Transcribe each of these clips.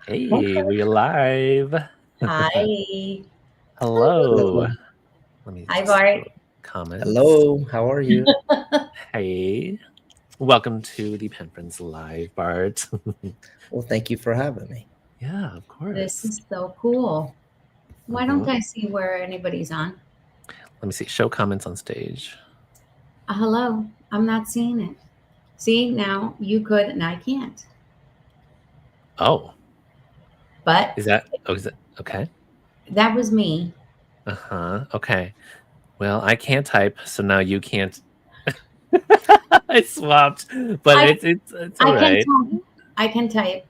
Hey, we're live. Hi. Hello. Hello. Let me Hi, just Bart. go comments. Hello. How are you? Hey, welcome to the Pen Friends Live, Bart. Well, thank you for having me. Yeah, of This course. is so cool. Why don't Mhm. I see where anybody's on? Let me see. Show comments on stage. Hello. I'm not seeing it. See, now you could and I can't. Oh, But is that? Oh, is it? Okay. that was me. Okay. Well, I can't type, so now you can't. I swapped, but I it's all I can right. type. I can type.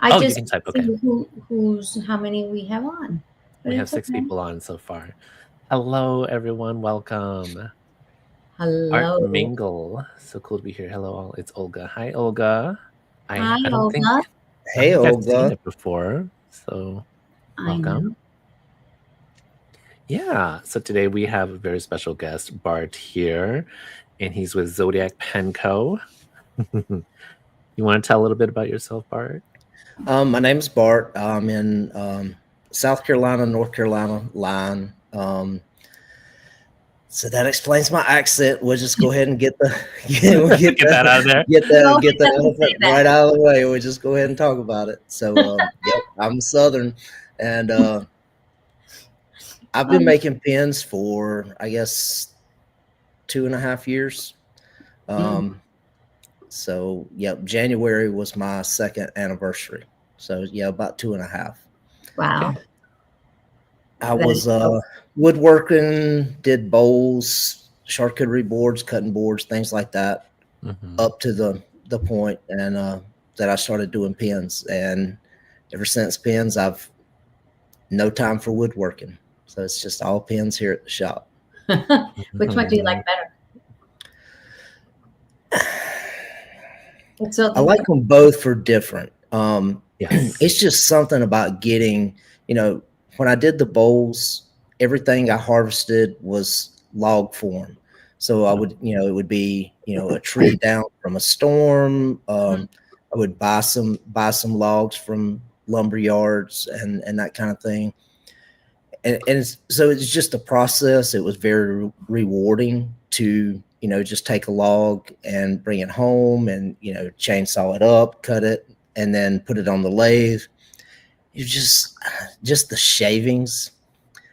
I Oh, you just can type. see Okay. who's how many we have on. But We have it's 6 okay. people on so far. Hello, everyone. Welcome. Art Hello. Mingle. So cool to be here. Hello all. It's Olga. Hi Olga. I Hi, I don't think Olga. I don't Hey, think I've seen Olga. it before. So I welcome. know. Yeah. So today we have a very special guest, Bart here, and he's with Zodiac Pen Co. You want to tell a little bit about yourself, Bart? My name's Bart. I'm in South Carolina, North Carolina line. So that explains my accent. We'll just go ahead and get the Get that out of there. Go get the ahead and say elephant that. right out of the way. We'll just go ahead and talk about it. So, yep, I'm Southern, and I've been making pens for I guess 2.5 years. Mm, So, yep, January was my second anniversary. So, yeah, about 2.5. wow. Okay. I That is was so woodworking, did bowls, charcuterie boards, cutting boards, things like that, Hmm. up to the point, and that I started doing pens. And ever since pens, I've no time for woodworking. So it's just all pens here at the shop. Which one do you like better? It's so I like them both for different. Yes. It's just something about getting, you know, when I did the bowls, everything I harvested was log form. So I would, it would be, a tree down from a storm. I would buy some logs from lumber yards and that kind of thing. So it's just a process. It was very rewarding to, just take a log and bring it home and, chainsaw it up, cut it, and then put it on the lathe. You just the shavings.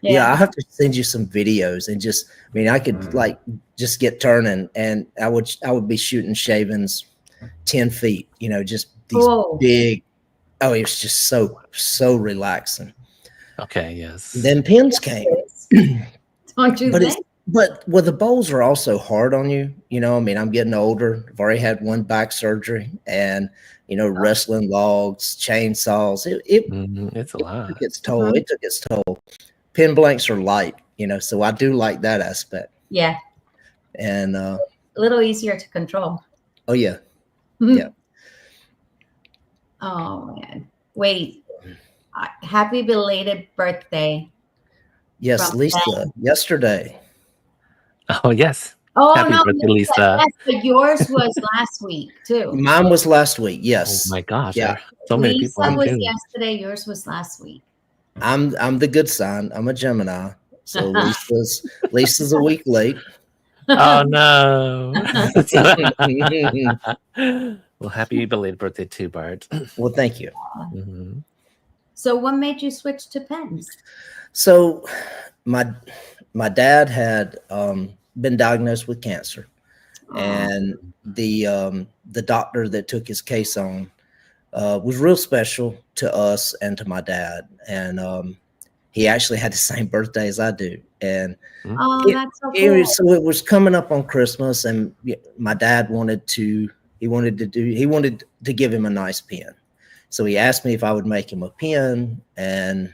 Yeah, yeah. I have to send you some videos and I could like just get turning and I would be shooting shavings 10 feet, just these Oh, big. Oh, it was just so relaxing. Okay. Yes. Then pins came. don't you But it's think? but well, the bowls are also hard on you. I'm getting older. I've already had one back surgery, and wrestling logs, chainsaws. It's a It lot. took its toll. Mhm. It took its toll. Pin blanks are light, so I do like that aspect. Yeah, And a little easier to control. oh yeah, Mhm. yeah. Oh man. Wait. Happy belated birthday from Yes, Lisa. Ben. Yesterday, Oh yes. Oh Happy no, birthday, Lisa. yes, but yours was last week too. mine was last week. Oh Yes, my gosh, there yeah. are so many people Lisa on I'm was too. yesterday. Yours was last week. I'm the good sign. I'm a Gemini, so Lisa's a week late. Oh no. Well, happy belated birthday too, Bart. Well, thank you. Hmm. So, what made you switch to pens? So my my dad had been diagnosed with cancer, Oh, and the doctor that took his case on was real special to us and to my dad, and he actually had the same birthday as I do, and oh, it, that's so cool. so it was coming up on Christmas, and my dad wanted to give him a nice pen, so he asked me if I would make him a pen, and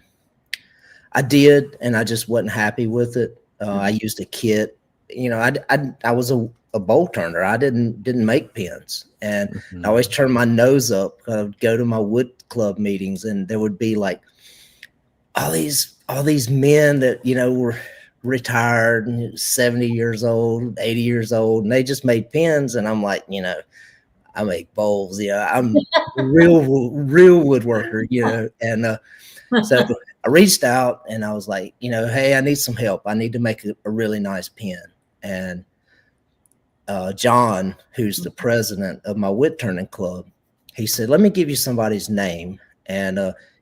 I did, and I just wasn't happy with it. I used a kit. I was a bowl turner. I didn't make pens, and I Hmm. always turned my nose up. I would go to my wood club meetings, and there would be like all these men that were retired and 70 years old, 80 years old, and they just made pens, and I'm like, I make bowls. I'm real woodworker, and so I reached out and I was like, hey, I need some help. I need to make a really nice pen. And John, who's the president of my wood turning club, he said, let me give you somebody's name. And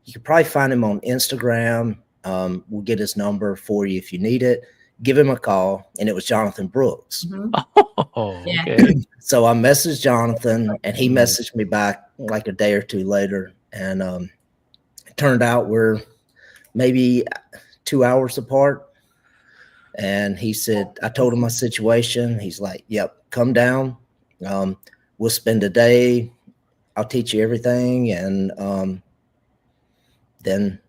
you can probably find him on Instagram. We'll get his number for you if you need it. Give him a call. And it was Jonathan Brooks. Oh, okay. So I messaged Jonathan and he messaged me back like a day or two later. And it turned out we're maybe 2 hours apart. And he said, I told him my situation. He's like, yep, come down. We'll spend a day. I'll teach you everything. And then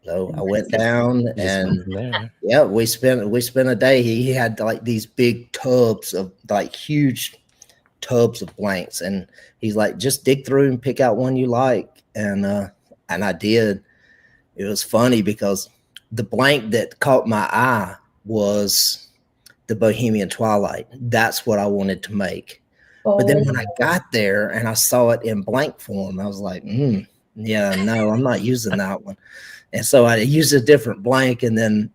so I went down and yeah, we spent a day. He had like these big tubs of like huge tubs of blanks. And he's like, just dig through and pick out one you like. And I did. It was funny because the blank that caught my eye was the Bohemian Twilight. That's what I wanted to make. But then when I got there and I saw it in blank form, I was like, yeah, no, I'm not using that one. And so I used a different blank. And then,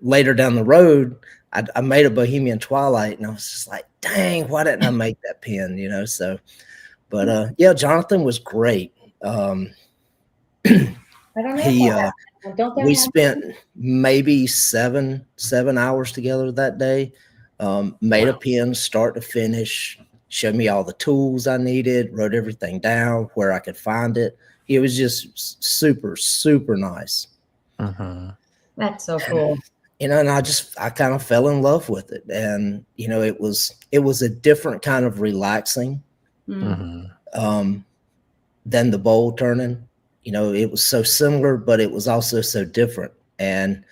later down the road, I made a Bohemian Twilight and I was just like, dang, why didn't I make that pen? So, but yeah, Jonathan was great. We spent maybe seven hours together that day. Made a pen start to finish, showed me all the tools I needed, wrote everything down where I could find it. It was just super, super nice. That's so cool. And I kind of fell in love with it. And, it was a different kind of relaxing than the bowl turning. It was so similar, but it was also so different. And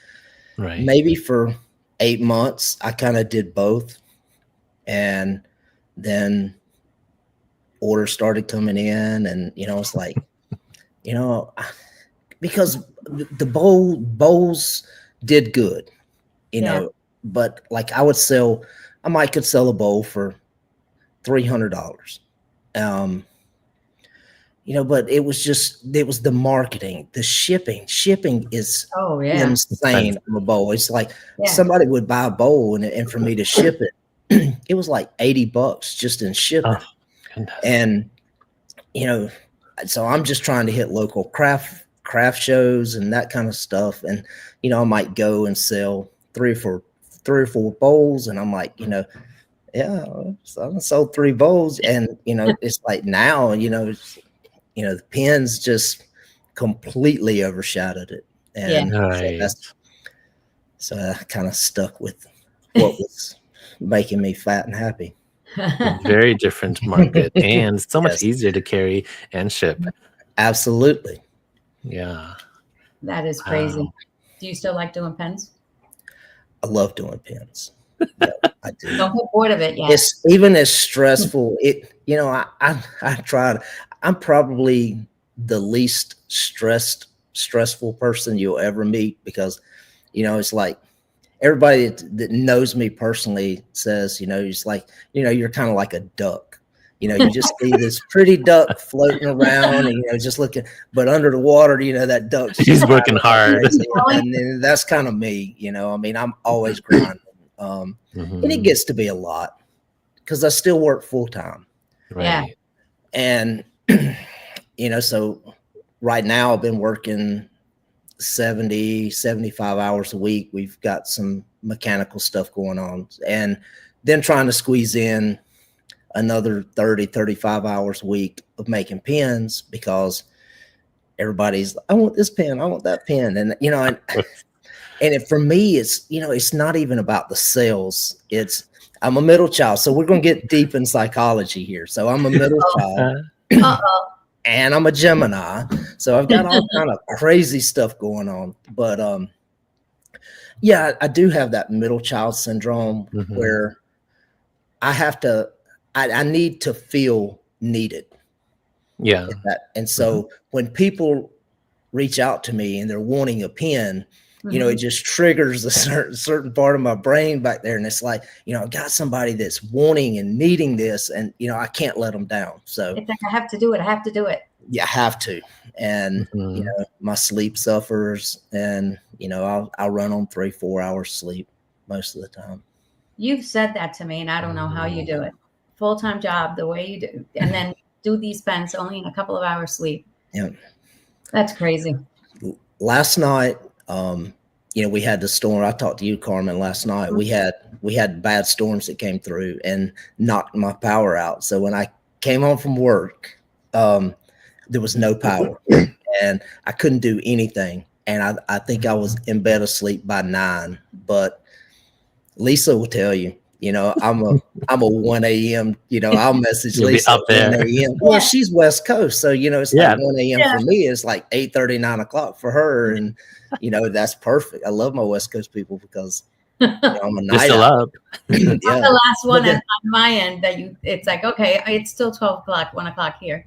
maybe for 8 months, I kind of did both. And then orders started coming in and, it's like, because the bowls did good, but like I could sell a bowl for $300. But it was the marketing, the shipping. Shipping is insane on a bowl. It's like somebody would buy a bowl and for me to ship it, it was like $80 just in shipping. And, so I'm just trying to hit local craft shows and that kind of stuff. And, I might go and sell three or four bowls. And I'm like, yeah, so I sold 3 bowls. And, it's like now, the pens just completely overshadowed it. And so I kind of stuck with what was making me fat and happy. Very different market and so much easier to carry and ship. Absolutely. Yeah. That is crazy. Do you still like doing pens? I love doing pens. Yeah, I do. Don't get bored of it yet. It's even as stressful. I tried. I'm probably the least stressful person you'll ever meet because, it's like everybody that knows me personally says, it's like, you're kind of like a duck. You just see this pretty duck floating around and, just looking, but under the water, that duck's he's working hard. And that's kind of me, I'm always grinding. And it gets to be a lot because I still work full time. Yeah. And, so right now I've been working 70, 75 hours a week. We've got some mechanical stuff going on and then trying to squeeze in another 30, 35 hours a week of making pens because everybody's, I want this pen, I want that pen. And, for me, it's, it's not even about the sales. I'm a middle child. So we're going to get deep in psychology here. So I'm a middle child and I'm a Gemini. So I've got all kind of crazy stuff going on. But yeah, I do have that middle child syndrome where I need to feel needed. Yeah. And so when people reach out to me and they're wanting a pen, you know, it just triggers a certain part of my brain back there. And it's like, you know, I got somebody that's wanting and needing this, and, you know, I can't let them down. So it's like, I have to do it. I have to do it. Yeah, I have to. And, you know, my sleep suffers, and, you know, I'll run on 3-4 hours sleep most of the time. You've said that to me, and I don't know how you do it. Full-time job, the way you do, and then do these pens only in a couple of hours sleep. Yeah. That's crazy. Last night, you know, we had the storm. I talked to you, Carmen, last night. We had bad storms that came through and knocked my power out. So when I came home from work, there was no power and I couldn't do anything. And I think I was in bed asleep by 9, but Lisa will tell you, you know, I'm a 1 a.m., you know, I'll message Lisa up there. 1 a.m. Well, she's West Coast. So, you know, it's like 1 a.m. for me. It's like 8:30, 9 o'clock for her. And, you know, that's perfect. I love my West Coast people because, you know, I'm a night owl. I'm the last one on my end that it's like, okay, it's still 12 o'clock, 1 o'clock here.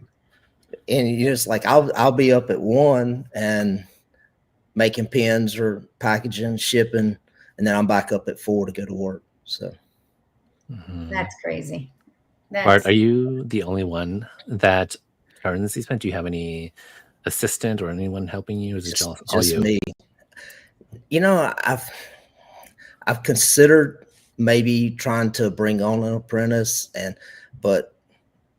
And you're just like, I'll be up at 1 and making pens or packaging, shipping, and then I'm back up at 4 to go to work. So that's crazy. Bart, are you the only one that turns these pens? Do you have any assistant or anyone helping you? Or is it just you? Me? You know, I've considered maybe trying to bring on an apprentice, but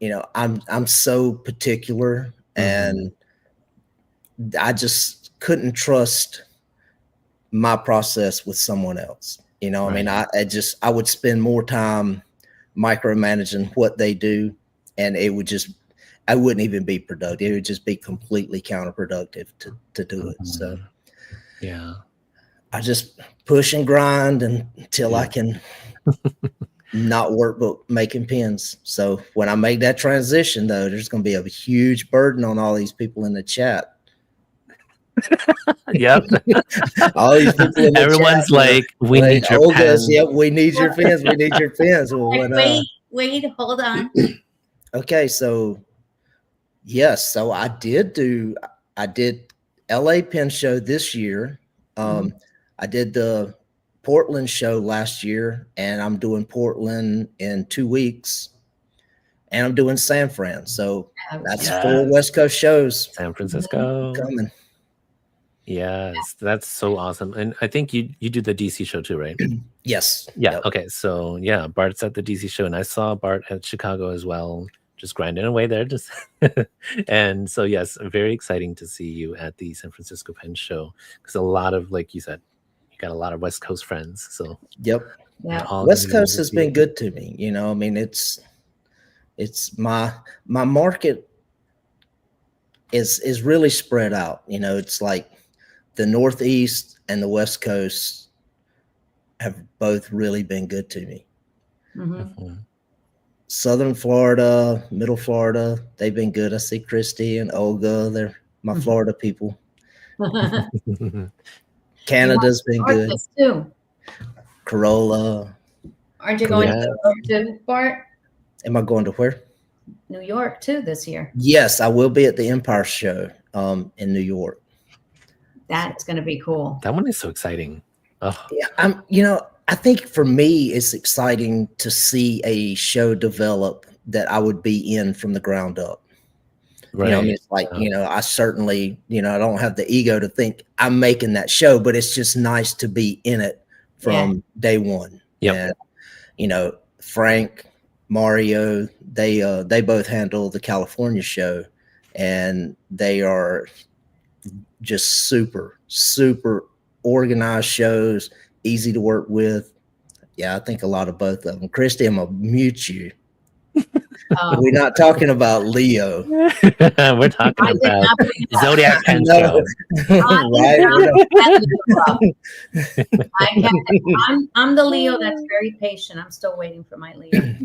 you know, I'm so particular, and I just couldn't trust my process with someone else. You know, I mean, I would spend more time micromanaging what they do, and I wouldn't even be productive. It would just be completely counterproductive to do it. So yeah, I just push and grind until I can not work but making pens. So when I make that transition, though, there's going to be a huge burden on all these people in the chat. Yep. All these people in the Everyone's chat, like, we need your pens. Yep, we need your pens. We need your pens. Well, wait, hold on. Okay, so yes, so I did LA Pen Show this year. I did the Portland show last year, and I'm doing Portland in 2 weeks, and I'm doing San Fran. So that's 4 West Coast shows. San Francisco coming. Yes, that's so awesome. And I think you do the DC show too, right? Yes. Yeah. Yep. Okay. So yeah, Bart's at the DC show, and I saw Bart at Chicago as well, just grinding away there. Just and so yes, very exciting to see you at the San Francisco Pen Show, because a lot of, like you said, you got a lot of West Coast friends. So West Coast has been good to me. You know, I mean, it's my market is really spread out. You know, it's like the Northeast and the West Coast have both really been good to me. Southern Florida, Middle Florida, they've been good. I see Christy and Olga, they're my Florida people. Canada's been good too. Corolla. Aren't you going to Bart? Am I going to where? New York too this year. Yes, I will be at the Empire Show in New York. That's going to be cool. That one is so exciting. Oh. Yeah, you know, I think for me, it's exciting to see a show develop that I would be in from the ground up. Right. You know, I mean, it's like, you know, I certainly, you know, I don't have the ego to think I'm making that show, but it's just nice to be in it from day one. Yeah. And, you know, Frank, Mario, they both handle the California show, and they are just super, super organized shows, easy to work with. Yeah, I think a lot of both of them. Christy, I'm gonna mute you. We're not talking about Leo. We're talking about Zodiac Pens show. I'm the Leo that's very patient. I'm still waiting for my Leo.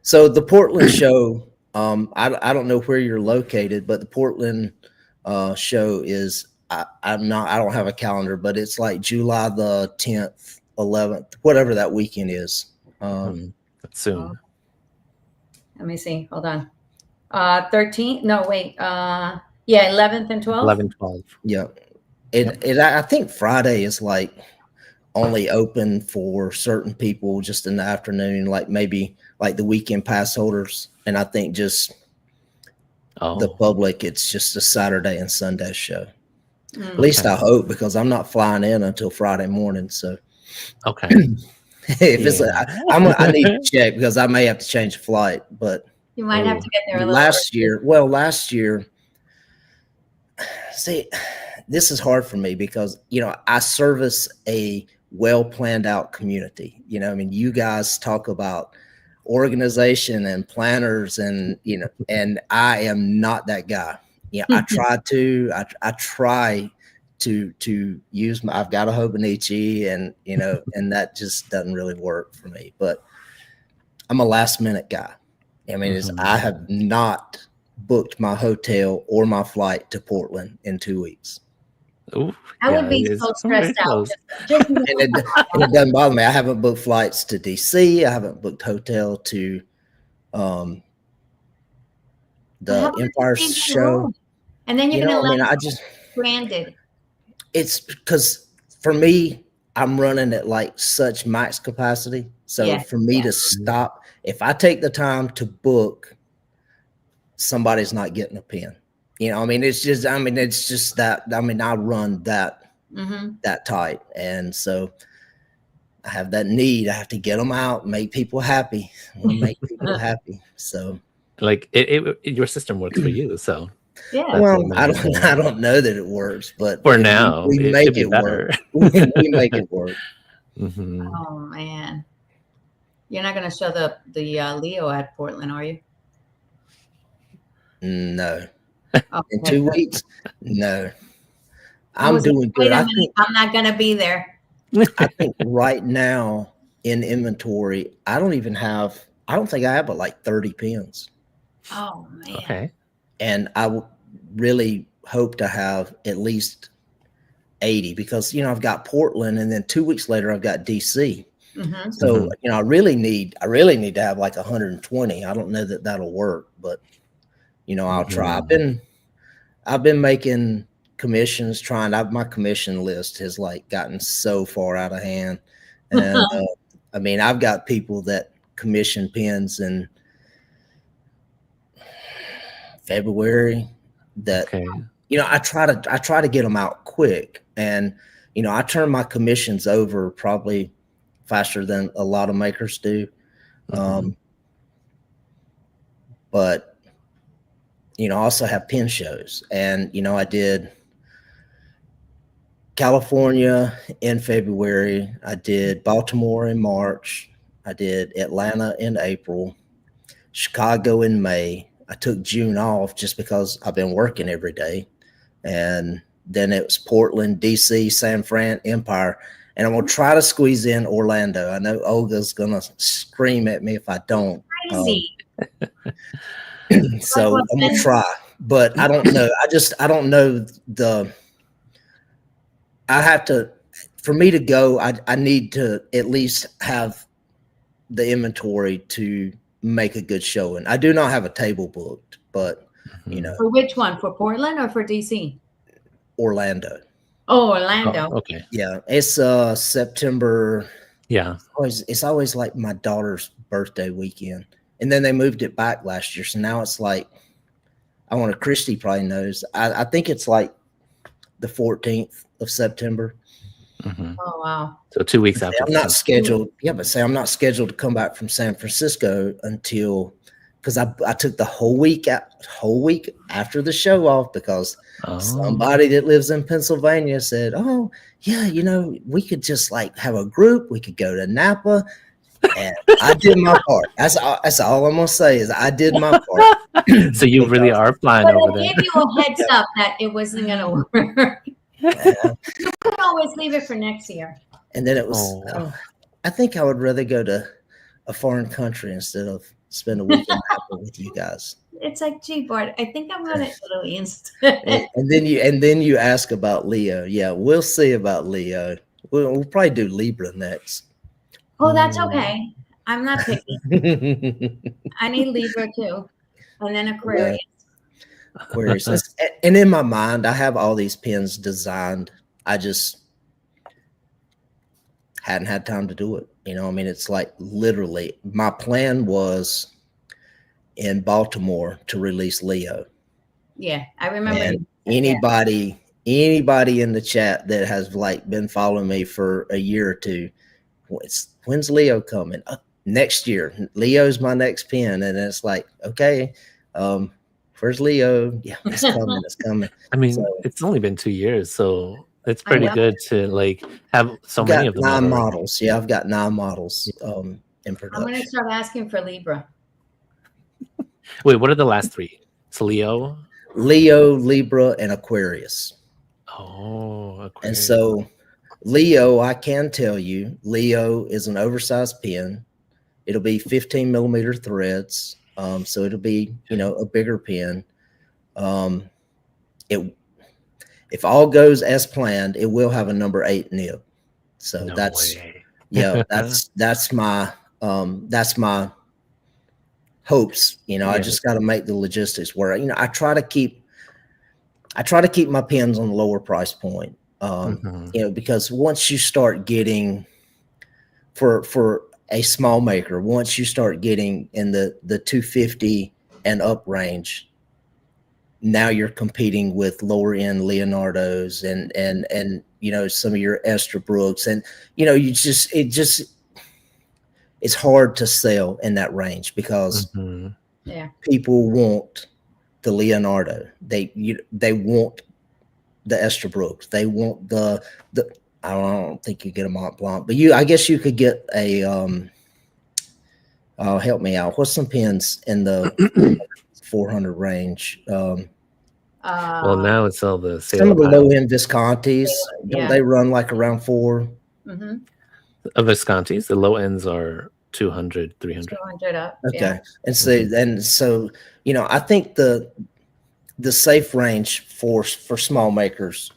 So the Portland show, I don't know where you're located, but the Portland show is I don't have a calendar, but it's like July the 10th, 11th, whatever that weekend is. Soon. Let me see. Hold on. 13th. No, wait. Yeah, 11th and 12th. 11, 12. Yeah. I think Friday is like only open for certain people just in the afternoon, like maybe like the weekend pass holders. And I think just the public, it's just a Saturday and Sunday show. At least I hope, because I'm not flying in until Friday morning. So if it's I need to check, because I may have to change the flight, but you might have to get there a little last year, see, this is hard for me because, you know, I service a well planned out community. You know, I mean, you guys talk about organization and planners, and, you know, and I am not that guy. Yeah, I try to use I've got a Hobonichi, and, you know, and that just doesn't really work for me. But I'm a last minute guy. I mean, I have not booked my hotel or my flight to Portland in 2 weeks. Ooh, I would be so stressed out. And it doesn't bother me. I haven't booked flights to DC. I haven't booked hotel to the Empire show. And then you're going to I just branded. It's because for me, I'm running at like such max capacity. So for me to stop, if I take the time to book, somebody's not getting a pen. You know, I mean, it's just that, I mean, I run that, that tight. And so I have that need. I have to get them out, make people happy. I want to make people happy. So like your system works for you. So well, I don't know that it works, but for now we make it work. We make it work. Oh man, you're not going to show the Leo at Portland, are you? No. In 2 weeks? No. I'm doing good. I'm not going to be there. I think right now in inventory, I don't think I have but like 30 pens. Oh man. Okay. And I really hope to have at least 80, because, you know, I've got Portland, and then 2 weeks later I've got DC. So, you know, I really need to have like 120. I don't know that that'll work, but, you know, I'll try. I've been making commissions, my commission list has like gotten so far out of hand. And I mean, I've got people that commission pens in February that, you know, I try to get them out quick, and, you know, I turn my commissions over probably faster than a lot of makers do. But, you know, I also have pen shows, and, you know, I did California in February. I did Baltimore in March. I did Atlanta in April, Chicago in May. I took June off just because I've been working every day. And then it was Portland, DC, San Fran, Empire. And I'm going to try to squeeze in Orlando. I know Olga's going to scream at me if I don't. So I'm going to try, but I don't know. I don't know for me to go, I need to at least have the inventory to make a good showing. I do not have a table booked, but, you know. For which one? For Portland or for DC? Orlando. Oh, Orlando. Oh, okay. Yeah. It's September. Yeah. It's always like my daughter's birthday weekend. And then they moved it back last year. So now it's like, Christy probably knows. I think it's like the 14th of September. Oh, wow. So 2 weeks after. I'm not scheduled. Yeah, but I'm not scheduled to come back from San Francisco until, because I took the whole week after the show off, because somebody that lives in Pennsylvania said, oh, yeah, you know, we could just like have a group. We could go to Napa. And I did my part. That's all I'm gonna say is I did my part. So you really are flying over there. I gave you a heads up that it wasn't gonna work. You can always leave it for next year. And then it was. I think I would rather go to a foreign country instead of spend a weekend with you guys. It's like, gee, Bart, I think I'm going to Italy instead. and then you ask about Leo. Yeah, we'll see about Leo. We'll probably do Libra next. Oh, that's okay. I'm not picky. I need Libra too, and then Aquarius. Aquarius. And in my mind, I have all these pens designed I just hadn't had time to do it. You know, I mean, it's like literally my plan was in Baltimore to release Leo. Yeah, I remember. And anybody in the chat that has like been following me for a year or two, when's Leo coming? Next year. Leo's my next pen. And it's like, okay, where's Leo? Yeah, it's coming. It's coming. I mean, So, it's only been 2 years, so it's pretty wow. good to like have so I've many got of them. 9 already. models. Yeah, I've got 9 models in I'm production. going to start asking for Libra. Wait, what are the last 3? It's Leo, Libra, and Aquarius. Oh, Aquarius. And so Leo, I can tell you, Leo is an oversized pen. It'll be 15 millimeter threads. So it'll be, you know, a bigger pen. If all goes as planned, it will have a number 8 nib. So No that's way. yeah, that's my hopes. You know, I just got to make the logistics work. You know, I try to keep my pens on the lower price point. You know, because once you start getting for a small maker, once you start getting in the 250 and up range, now you're competing with lower end Leonardos and you know, some of your Esther Brooks, and you know, it's hard to sell in that range because people want the Leonardo. They want the Esther Brooks. They want the I don't think you get a Mont Blanc, but I guess you could get a oh, help me out. What's some pens in the 400 range? Well, now it's all the some of the low end Viscontis. Don't they run like around 4? Viscontis, the low ends are 200, 300. 200 up. Okay. Yeah. And so you know, I think the safe range for small makers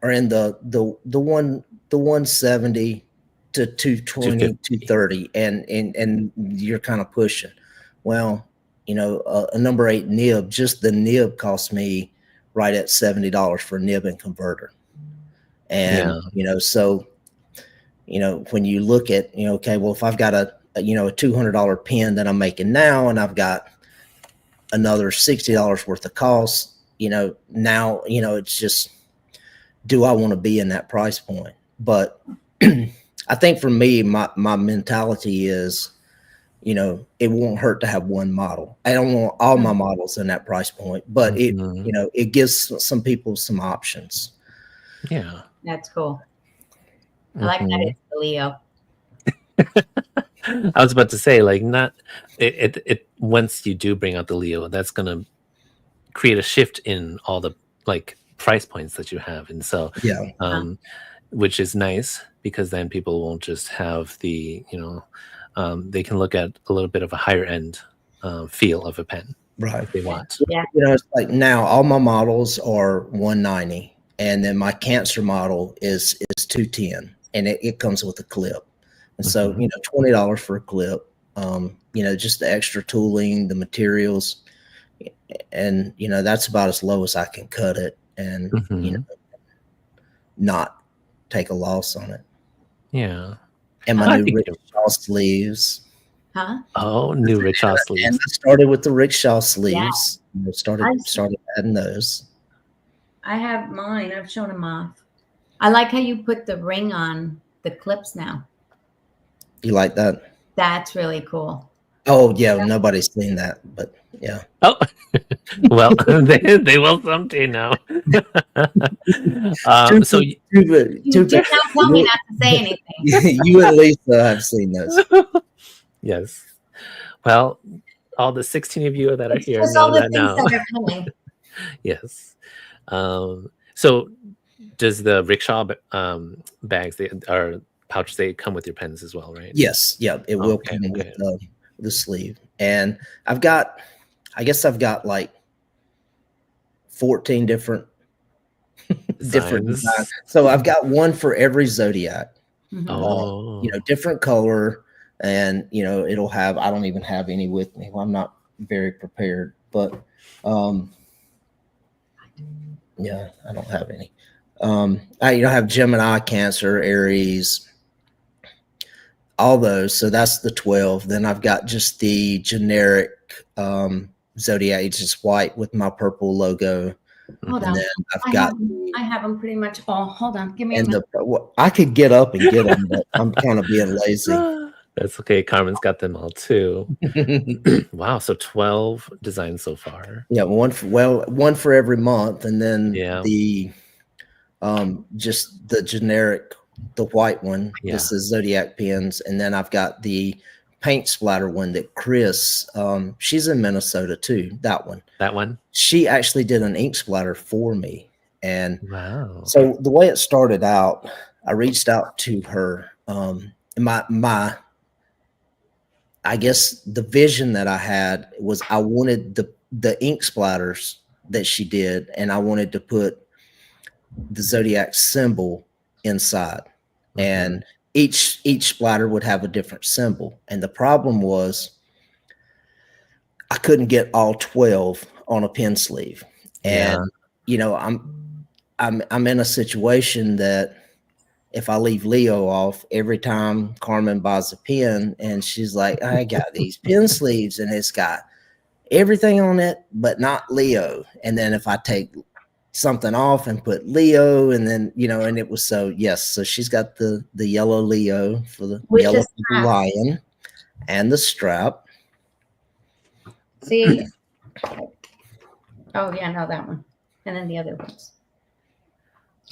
are in the 170 to 220, 230, and you're kind of pushing. Well, you know, a number 8 nib, just the nib cost me right at $70 for nib and converter. And you know, so you know, when you look at, you know, okay, well, if I've got a $200 pen that I'm making now, and I've got another $60 worth of cost, you know, now, you know, it's just, do I want to be in that price point? But I think for me, my mentality is, you know, it won't hurt to have one model. I don't want all my models in that price point, but it, you know, it gives some people some options. Yeah. That's cool. I like that it's the Leo. I was about to say, like, not it once you do bring out the Leo, that's gonna create a shift in all the like price points that you have. And so which is nice, because then people won't just have the, you know, they can look at a little bit of a higher end feel of a pen, right, if they want. Yeah. You know, it's like now all my models are 190, and then my Cancer model is 210, and it comes with a clip. And so, you know, $20 for a clip, you know, just the extra tooling, the materials, and, you know, that's about as low as I can cut it, and, you know, not take a loss on it. Yeah. And my new rickshaw sleeves. Huh? Oh, new rickshaw sleeves. And I started with the rickshaw sleeves. Yeah. I started adding those. I have mine. I've shown them off. I like how you put the ring on the clips now. You like that? That's really cool. Oh yeah, nobody's seen that, but yeah. Oh, well, they will someday now. So you did not tell me not to say anything. You and Lisa have seen those. Yes. Well, all the 16 of you that are here just know all the that things now. that are coming. Yes. So does the rickshaw bags, pouches, they come with your pens as well, right? Yes. Yeah. It will come with the sleeve. And I guess I've got like 14 different designs. So I've got one for every Zodiac. You know, different color, and you know, it'll have, I don't even have any with me. Well, I'm not very prepared, but yeah, I don't have any. I have Gemini, Cancer, Aries, all those. So that's the 12. Then I've got just the generic Zodiac. It's just white with my purple logo. Hold And on. then I've got I have them pretty much all. Hold on. Give me a minute. I could get up and get them, but I'm kind of being lazy. That's okay. Carmen's got them all too. Wow. So 12 designs so far. Yeah. One for every month. And then the just the generic, the white one. Yeah. This is Zodiac Pens. And then I've got the paint splatter one that Chris, she's in Minnesota too. That one. She actually did an ink splatter for me. And wow. So the way it started out, I reached out to her. I guess the vision that I had was I wanted the ink splatters that she did, and I wanted to put the Zodiac symbol inside. Mm-hmm. And each splatter would have a different symbol. And the problem was I couldn't get all 12 on a pen sleeve. And I'm in a situation that if I leave Leo off, every time Carmen buys a pen and she's like, I got these pen sleeves and it's got everything on it, but not Leo. And then if I take something off and put Leo, and then, and it was so she's got the yellow Leo for the yellow lion and the strap. See? Oh, yeah, no, that one. And then the other ones.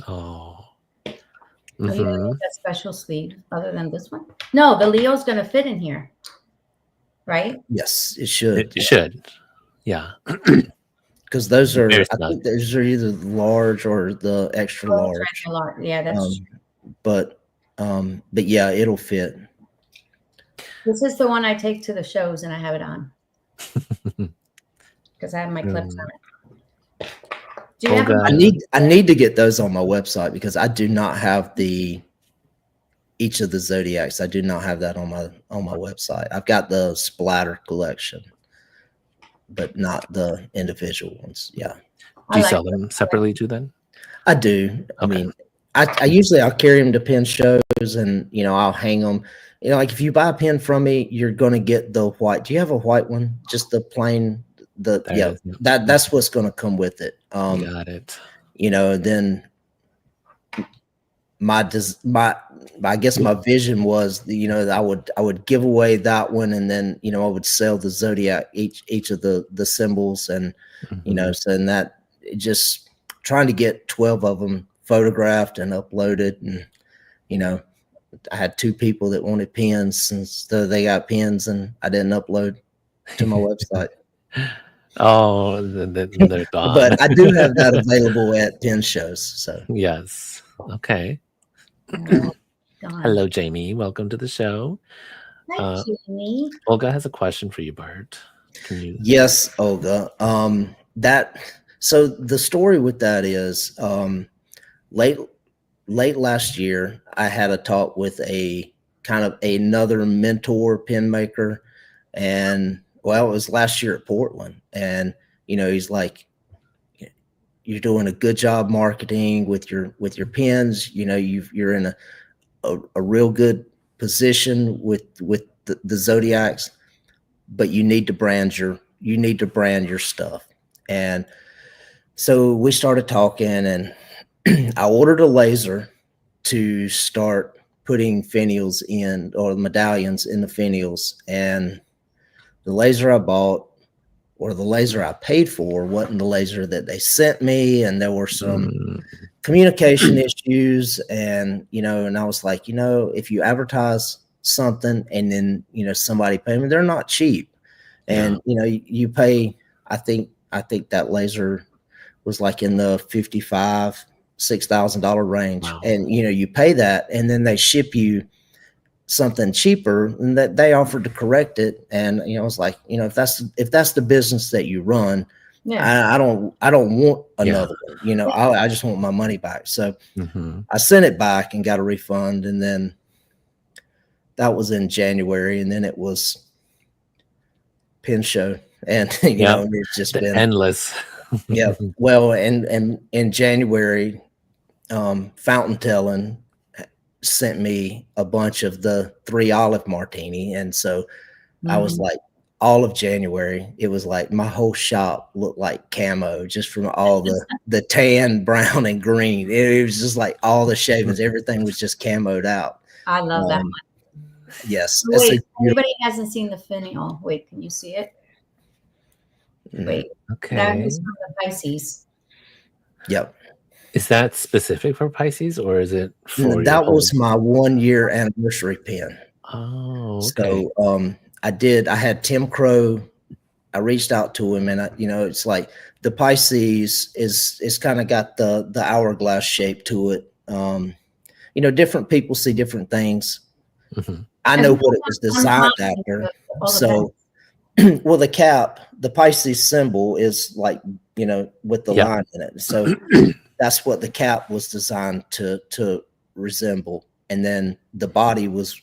Oh. Mm-hmm. You don't need that special sleeve other than this one? No, the Leo's going to fit in here. Right? Yes, it should. It should. Yeah. Because those are, I think those are either large or the extra large. Yeah, that's true. But yeah, it'll fit. This is the one I take to the shows and I have it on. Because I have my clips on it. Do you have I need to get those on my website because I do not have each of the Zodiacs. I do not have that on my website. I've got the splatter collection, but not the individual ones. Yeah. Do you sell them separately too then? I do. Okay. I mean, I'll carry them to pen shows and, I'll hang them. Like if you buy a pen from me, you're going to get the white. Do you have a white one? Just the plain, that's what's going to come with it. Got it. Then I guess my vision was, that I would give away that one, and then I would sell the Zodiac each of the symbols, and so in that just trying to get 12 of them photographed and uploaded, and I had 2 people that wanted pens, and so they got pens, and I didn't upload to my website. Oh, they're gone. But I do have that available at pen shows. So yes, okay. Hello, Jamie. Welcome to the show. Hi, Jamie. Olga has a question for you, Bart. Can you? Yes, Olga. So the story with that is late last year, I had a talk with a kind of another mentor pen maker, and it was last year at Portland, and he's like, you're doing a good job marketing with your pens. You're in a real good position with the Zodiacs, but you need to brand your stuff. And so we started talking, and I ordered a laser to start putting finials in, or medallions in the finials. And the laser I bought, or the laser I paid for, wasn't the laser that they sent me. And there were some communication issues. And, and I was like, if you advertise something and then, somebody pay me, they're not cheap. And, you pay, I think that laser was like in the $6,000 range. Wow. And, you pay that, and then they ship you something cheaper, and that they offered to correct it. And, I was like, if that's the business that you run, I don't want another one, I just want my money back. So I sent it back and got a refund. And then that was in January. And then it was pen show. And, it's just been endless. Yeah. Well, and in January, Fountain Telling sent me a bunch of the 3 olive martini. And so I was like, all of January, it was like my whole shop looked like camo just from all the tan, brown, and green. It was just like all the shavings, everything was just camoed out. I love that one. Yes. So wait, everybody hasn't seen the finial. Wait, can you see it? Wait. Okay. That was from the Pisces. Yep. Is that specific for Pisces, or is it for that was my 1-year anniversary pen. Oh, okay. So I had Tim Crow. I reached out to him, and it's like the Pisces is kind of got the hourglass shape to it. Different people see different things. I know what it was designed after. So, well, the cap, the Pisces symbol is like, with the line in it. So that's what the cap was designed to resemble. And then the body was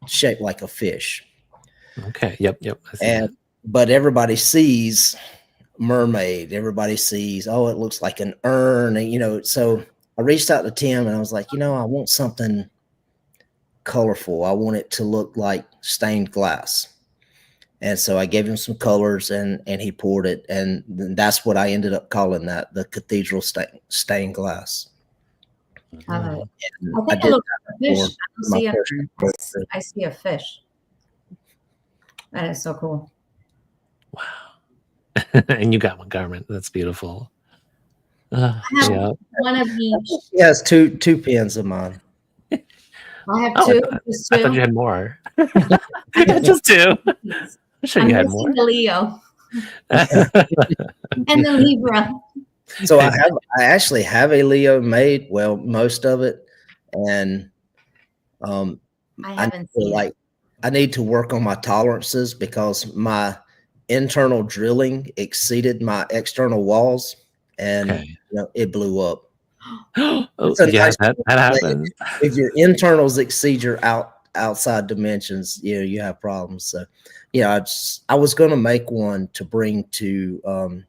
shaped like a fish. Okay. Yep. I see that. But everybody sees mermaid. Everybody sees, oh, it looks like an urn. And, so I reached out to Tim and I was like, I want something colorful. I want it to look like stained glass. And so I gave him some colors and he poured it. And that's what I ended up calling that, the cathedral stained glass. I love it. I think it looks like a fish. I see a fish. That is so cool. Wow. And you got one garment. That's beautiful. I have one of each. Yes, two pens of mine. I have two. I thought you had more. Just two. I'm sure you had more. The Leo and the Libra. So I actually have a Leo made. Well, most of it, and I haven't seen it. I need to work on my tolerances because my internal drilling exceeded my external walls, and it blew up. Oh, yeah, that happens. If your internals exceed your outside dimensions, you have problems. So, I was going to make one to bring to,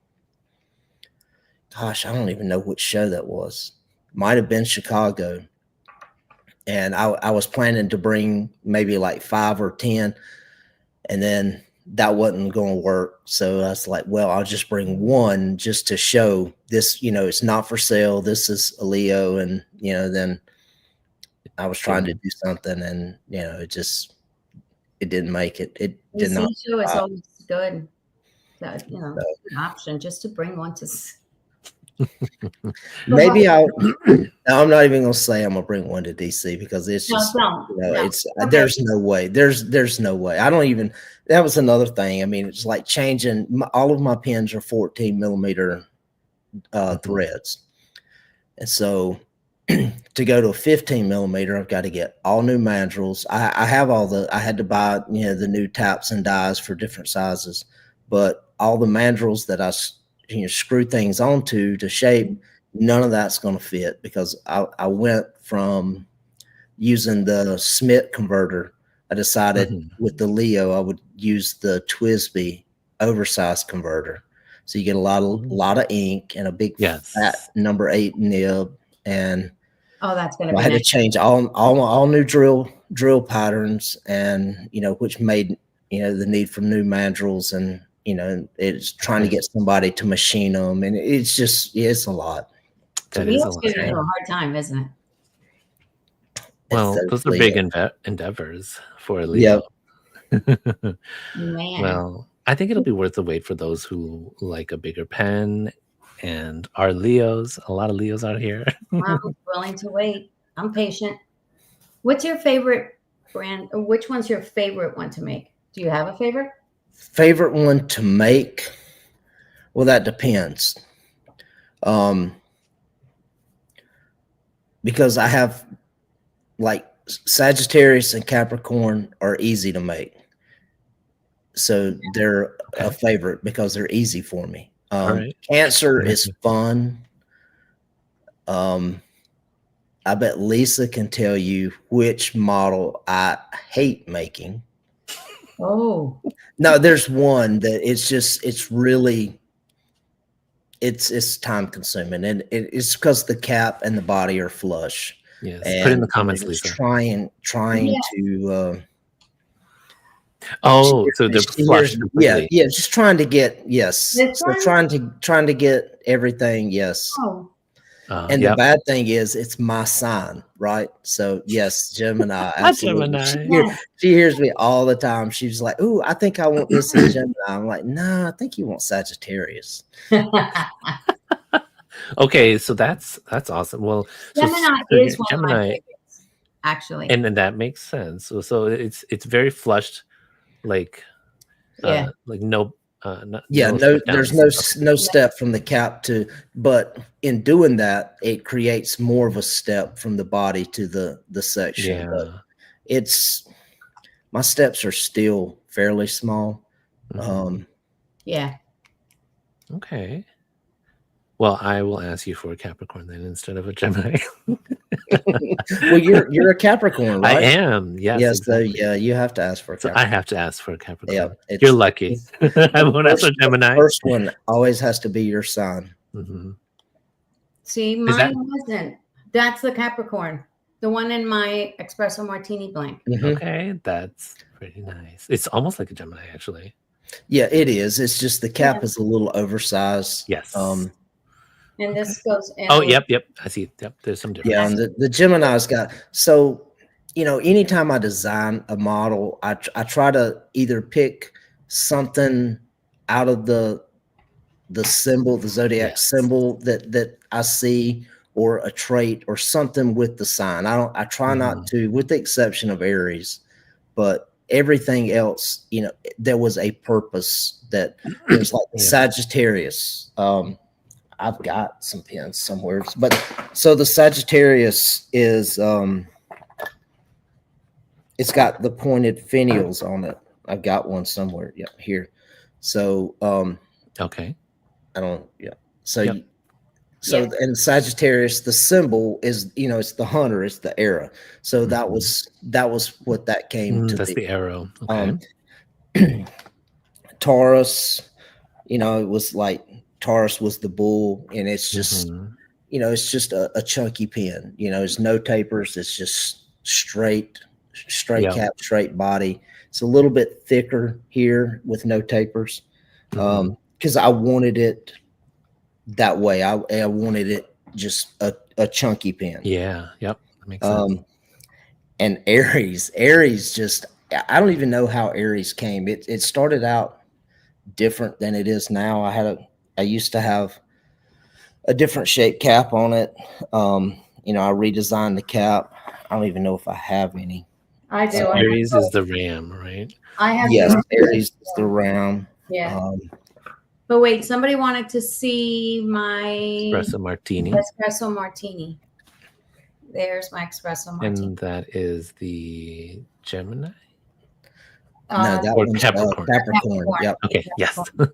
gosh, I don't even know which show that was. Might have been Chicago. And I was planning to bring maybe like 5 or 10, and then that wasn't going to work. So I was like, well, I'll just bring one just to show this, it's not for sale. This is a Leo. And, then I was trying to do something and, it didn't make it. It did not. Show is always good. That, an option just to bring one to. Maybe I'm not even gonna say I'm gonna bring one to DC because it's just it's there's no way. There's no way. I don't even. That was another thing. I mean, it's like changing. All of my pens are 14 millimeter threads, and so to go to a 15 millimeter, I've got to get all new mandrels. I have I had to buy the new taps and dies for different sizes, but all the mandrels that I screw things onto to shape, none of that's going to fit because I went from using the Smith converter. I decided with the Leo I would use the Twisby oversized converter, so you get a lot of ink and a big fat number 8 nib. And that's going to. I had to change all new drill patterns, and which made the need for new mandrels, and it's trying to get somebody to machine them, and it's just it's a lot. That is a lot. It's a hard time, isn't it? Well, those are big endeavors for a Leo. Man. Well, I think it'll be worth the wait for those who like a bigger pen and are Leos. A lot of Leos out here. I'm willing to wait. I'm patient. What's your favorite brand? Or which one's your favorite one to make? Do you have a favorite? Favorite one to make? Well, that depends. Because I have like Sagittarius and Capricorn are easy to make. So they're a favorite because they're easy for me. Cancer is fun. I bet Lisa can tell you which model I hate making. Oh. No, there's one that it's really it's time consuming, and it's because the cap and the body are flush. Yes. And Put in the comments, Lisa. trying to. Oh, so they're flushed completely. Yeah, just trying to get trying to get everything. Yes. Oh. And the bad thing is, it's my sign, right? So yes, Gemini, absolutely. Gemini. She hears me all the time. She's like, "Ooh, I think I want this as Gemini." I'm like, "No, I think you want Sagittarius." Okay, so that's awesome. Well, Gemini is one of my favorites, actually, and then that makes sense. So it's very flushed, like no. There's no step from the cap to, but in doing that, it creates more of a step from the body to the section. Yeah. But my steps are still fairly small. Yeah. Okay. Well, I will ask you for a Capricorn then instead of a Gemini. Well, you're a Capricorn, right? I am. Yes. Yes. Exactly. So you have to ask for a Capricorn. So I have to ask for a Capricorn. Yeah, you're lucky. I won't ask for Gemini. The first one always has to be your sign. See, mine wasn't. That's the Capricorn, the one in my espresso martini blank. Okay, that's pretty nice. It's almost like a Gemini, actually. Yeah, it is. It's just the cap is a little oversized. Yes. And this goes in. Oh, yep. I see. Yep, there's some difference. Yeah, and the Gemini's got, so, anytime I design a model, I try to either pick something out of the symbol, the Zodiac symbol that I see, or a trait or something with the sign. I try not to, with the exception of Aries, but everything else, there was a purpose. That there's like Sagittarius. I've got some pens somewhere, but so the Sagittarius is it's got the pointed finials on it. I've got one somewhere. Yeah, here. So okay. I don't. Yeah. So and Sagittarius, the symbol is, it's the hunter, it's the arrow. So that was what that came to. That's the arrow. Okay. Taurus, it was like Taurus was the bull, and it's just it's just a chunky pen. It's no tapers. It's just straight cap, straight body. It's a little bit thicker here with no tapers, because I wanted it that way. I wanted it just a chunky pen. Yeah. Yep. That makes sense. And Aries just, I don't even know how Aries came. It started out different than it is now. I used to have a different shape cap on it. I redesigned the cap. I don't even know if I have any. I do. Aries is the ram, right? I have. Yes, Aries is the ram. Yeah. But wait, somebody wanted to see my espresso martini. Espresso martini. There's my espresso martini. And that is the Gemini? No, that one's Capricorn. Capricorn. Yep. Okay. Yes. I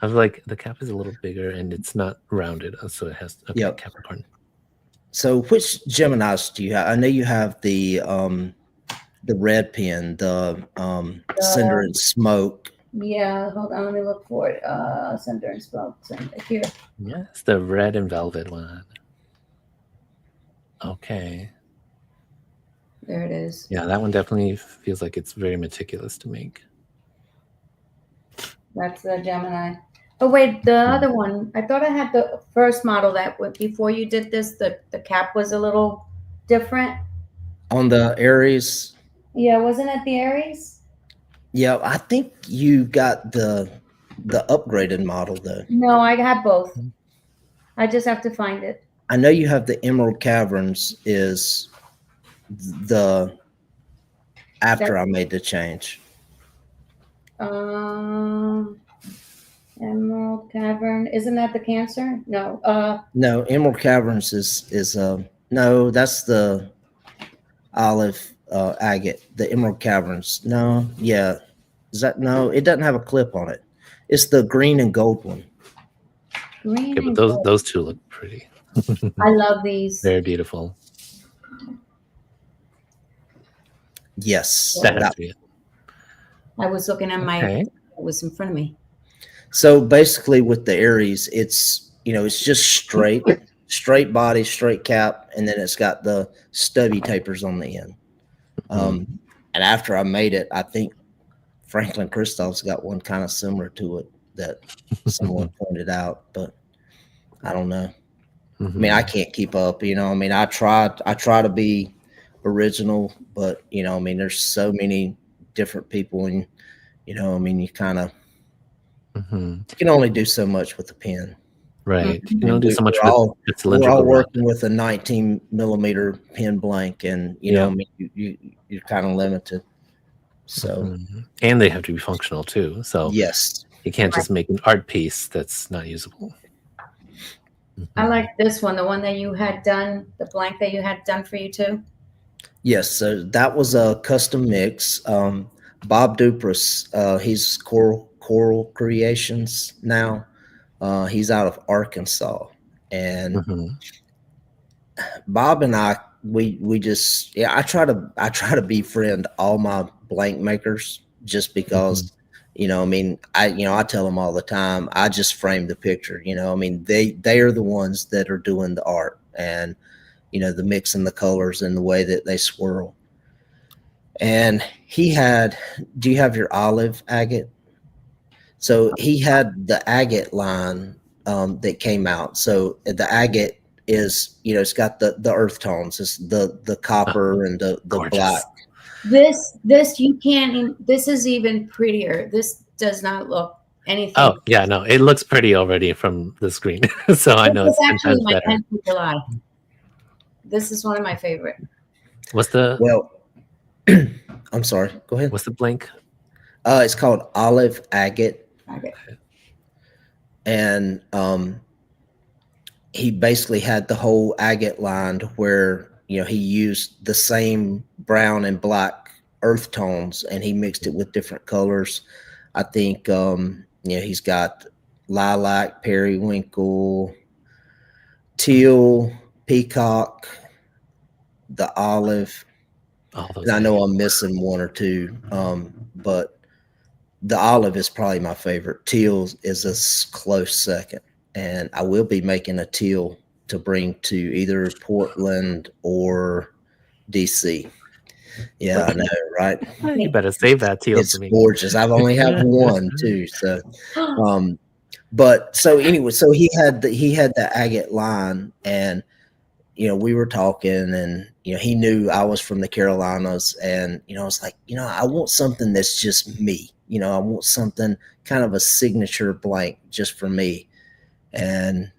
was like, the cap is a little bigger and it's not rounded, so it has Capricorn. So, which Geminis do you have? I know you have the red pen, the Cinder and Smoke. Yeah, hold on, let me look for it. Cinder and Smoke, here. Yes, the red and velvet one. Okay. There it is. Yeah, that one definitely feels like it's very meticulous to make. That's the Gemini. Oh wait, the other one. I thought I had the first model that before you did this, the cap was a little different. On the Aries? Yeah, wasn't it the Aries? Yeah, I think you got the upgraded model though. No, I had both. I just have to find it. I know you have the Emerald Caverns is after I made the change. Emerald Cavern, isn't that the Cancer? No. No, Emerald Caverns is no, that's the olive agate. The Emerald Caverns. No, yeah. Is that no? It doesn't have a clip on it. It's the green and gold one. Green. Yeah, but those two look pretty. I love these. Very beautiful. Yes. I was looking at my, it was in front of me. So basically with the Aries, it's it's just straight body, straight cap, and then it's got the stubby tapers on the end. And after I made it, I think Franklin Christoph's got one kind of similar to it that someone pointed out, but I don't know. I mean, I can't keep up, I mean, I try to be original, but I mean, there's so many different people, and I mean, you kind of you can only do so much with the pen. Right. You can only do so much we're with we're all working with a 19 millimeter pen blank, and I mean, you're kind of limited. So and they have to be functional too. So yes, you can't just make an art piece that's not usable. I like this one, the one that you had done, the blank that you had done for you too. Yes, so that was a custom mix. Bob Dupress, he's Coral Creations now. He's out of Arkansas, and Bob and I, we just I try to befriend all my blank makers, just because I mean, I tell them all the time, I just frame the picture. I mean, they are the ones that are doing the art, and the mix and the colors and the way that they swirl. And he had, do you have your olive agate? So he had the agate line that came out. So the agate is, it's got the earth tones, it's the copper and the black. This you can't even, this is even prettier. This does not look anything. Oh yeah, no, it looks pretty already from the screen. So I know it's actually my better. 10th of July. This is one of my favorite. What's the I'm sorry, go ahead. What's the blank? It's called olive agate. Okay. And he basically had the whole agate line where he used the same brown and black earth tones, and he mixed it with different colors. I think he's got lilac, periwinkle, teal, peacock, the olive. And I know I'm missing one or two, but the olive is probably my favorite. Teal is a close second, and I will be making a teal to bring to either Portland or DC. Yeah, I know, right? You better save that teal it's for me. Gorgeous. I've only had one too, so but so anyway, so he had the agate line, and we were talking, and he knew I was from the Carolinas, and I was like, I want something that's just me. I want something kind of a signature blank just for me. And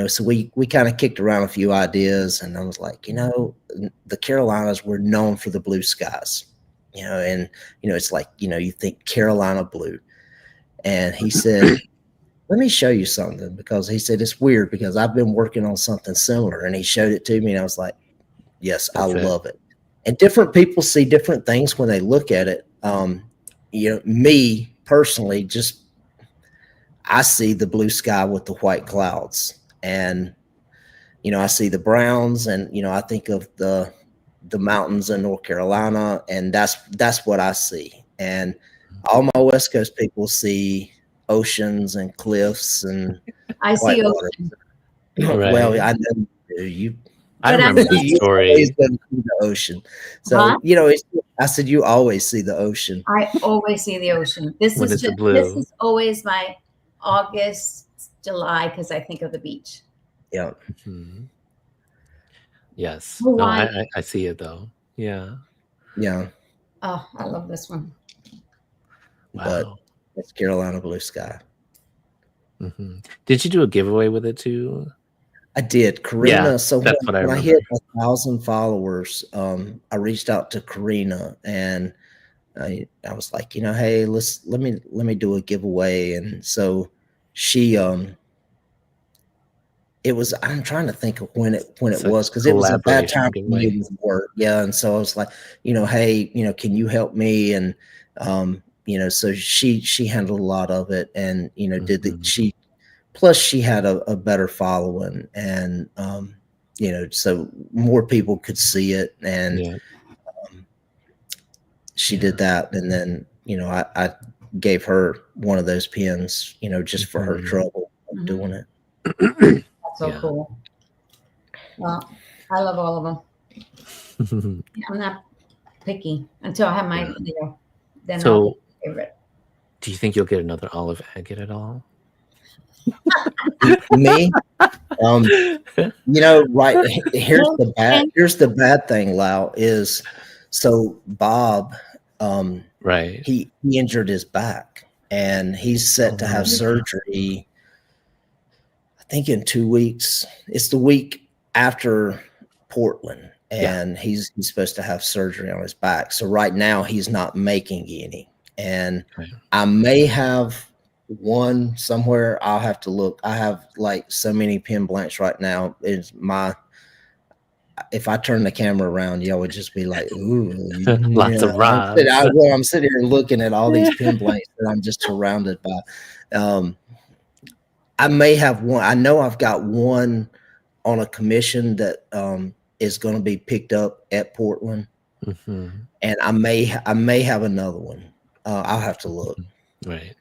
so we kind of kicked around a few ideas, and I was like, the Carolinas were known for the blue skies, and it's like, you think Carolina blue. And he said, let me show you something, because he said, it's weird because I've been working on something similar. And he showed it to me, and I was like, yes, I love it. And different people see different things when they look at it. Me personally, just I see the blue sky with the white clouds, and I see the browns, and I think of the mountains in North Carolina, and that's what I see. And all my West Coast people see oceans and cliffs, and I see ocean. Right. Well, I know you. I remember the story. Always go to the ocean. So I said you always see the ocean. I always see the ocean. This is always my August, July, because I think of the beach. Yeah. Yes. No, I see it though. Yeah. Yeah. Oh, I love this one. Wow. But it's Carolina blue sky. Did you do a giveaway with it too? I did. Karina. Yeah, so that's what I when I remember. hit 1,000 followers, I reached out to Karina, and I was like, hey, let me do a giveaway. And so she it was, I'm trying to think of when it was, because it was a bad time for me with work. Yeah. And so I was like, hey, can you help me? And so she handled a lot of it, and plus she had a better following, and so more people could see it, and she did that. And then I gave her one of those pens, just for her trouble of doing it. That's so Yeah. cool. Well, I love all of them. I'm not picky until I have my Leo. Then I'll be So, favorite. do you think you'll get another olive agate at all? Me, right here's the bad thing, Lau, is so Bob, Right. he injured his back and he's set to have surgery, I think in 2 weeks. It's the week after Portland, and he's supposed to have surgery on his back. So right now he's not making any. And I may have one somewhere. I'll have to look. I have like so many pen blanks right now. If I turn the camera around, y'all would just be like, ooh, Lots of Robs. I'm sitting here looking at all these pen blanks that I'm just surrounded by. I may have one. I know I've got one on a commission that is going to be picked up at Portland. And I may have another one. I'll have to look. Right.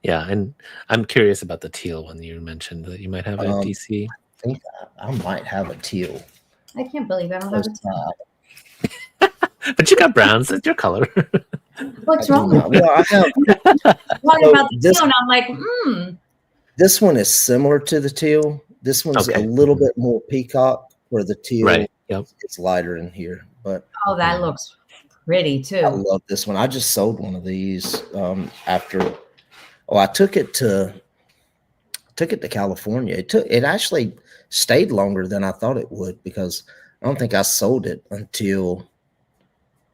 Yeah, and I'm curious about the teal one you mentioned that you might have at DC. I think I might have a teal. I can't believe I don't have a teal. But you got browns. That's your color. What's wrong? Well, I have. Talking about the teal, and I'm like, This one is similar to the teal. This one's a little bit more peacock, where the teal is lighter in here. But that looks pretty too. I love this one. I just sold one of these after. Oh, I took it to California. It actually stayed longer than I thought it would, because I don't think I sold it until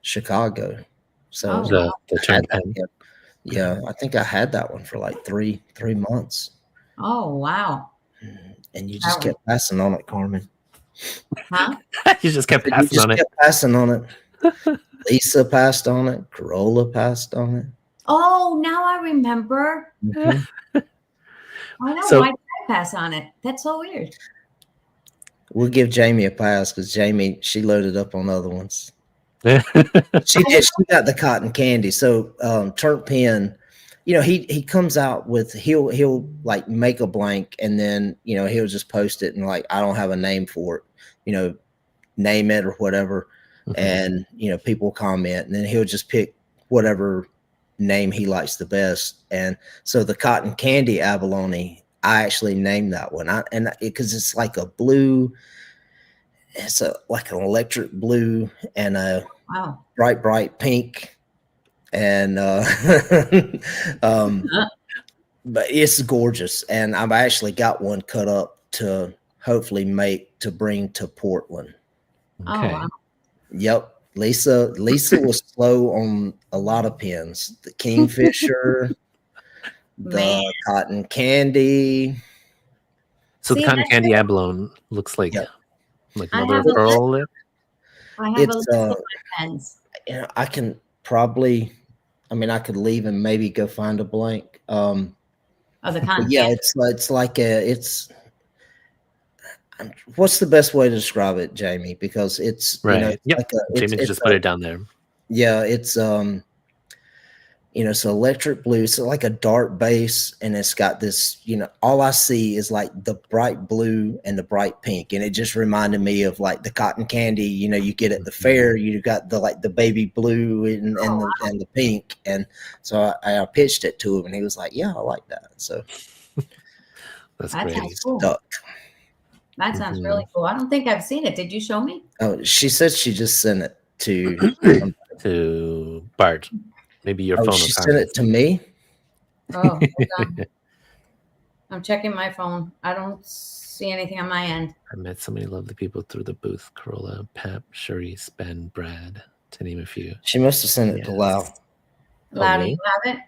Chicago. So the turn pen. Yeah, I think I had that one for like three months. Oh wow! And you just kept passing on it, Carmen. Huh? You just kept passing on it. Kept passing on it. Lisa passed on it. Corolla passed on it. Oh, now I remember. Mm-hmm. I know. Why did I pass on it? That's so weird. We'll give Jamie a pass, because Jamie, she loaded up on other ones. She got the cotton candy. So Turnt Pen, he comes out with he'll like make a blank, and then he'll just post it and like, I don't have a name for it, name it or whatever. And people comment, and then he'll just pick whatever name he likes the best. And so the cotton candy abalone, I actually named that one. Because it's like a blue, it's like an electric blue and a bright pink, and but it's gorgeous. And I've actually got one cut up to hopefully bring to Portland. Okay. Oh, wow. Yep. Lisa was slow on a lot of pens. The Kingfisher, the cotton candy. So the cotton candy abalone looks like mother of pearl lip. I have a list of my pens. I can probably, I could leave and maybe go find a blank. The cotton yeah, candy. it's like what's the best way to describe it, Jamie? Because it's right. Jamie just put it down there. Yeah, it's so electric blue, so like a dark base, and it's got this, all I see is like the bright blue and the bright pink, and it just reminded me of like the cotton candy, you get at the fair. You got the baby blue and the pink, and so I pitched it to him, and he was like, "Yeah, I like that." So that's great. Sounds cool. Stuck. That sounds really cool. I don't think I've seen it. Did you show me? Oh, she said she just sent it to Bart. Maybe your phone. She sent it to me. Oh, hold on. I'm checking my phone. I don't see anything on my end. I met so many lovely people through the booth. Corolla, Pep, Cherise, Ben, Brad, to name a few. She must have sent it to Lau. Lau, do you have it?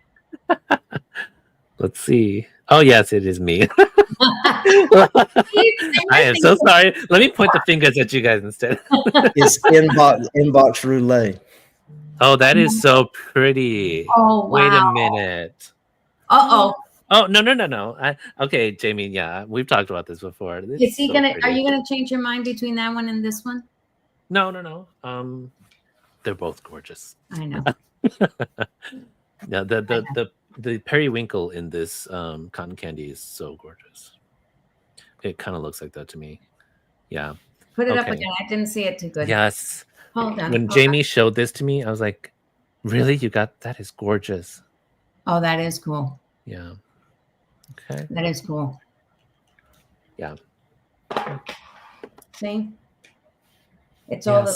Let's see. Oh, yes, it is me. I am so sorry. Let me point the fingers at you guys instead. It's inbox roulette. Oh, that is so pretty. Oh, wow. Wait a minute. Uh-oh. Oh, no. Okay, Jamie, yeah, we've talked about this before. Are you gonna change your mind between that one and this one? No. They're both gorgeous. I know. Yeah, the periwinkle in this cotton candy is so gorgeous. it kind of looks like that to me. Yeah. Put it up again. I didn't see it too good. Yes. Hold on. When Jamie showed this to me, I was like, really? You got that? Is gorgeous. Oh, that is cool. Yeah. Okay. That is cool. Yeah. See? It's all the,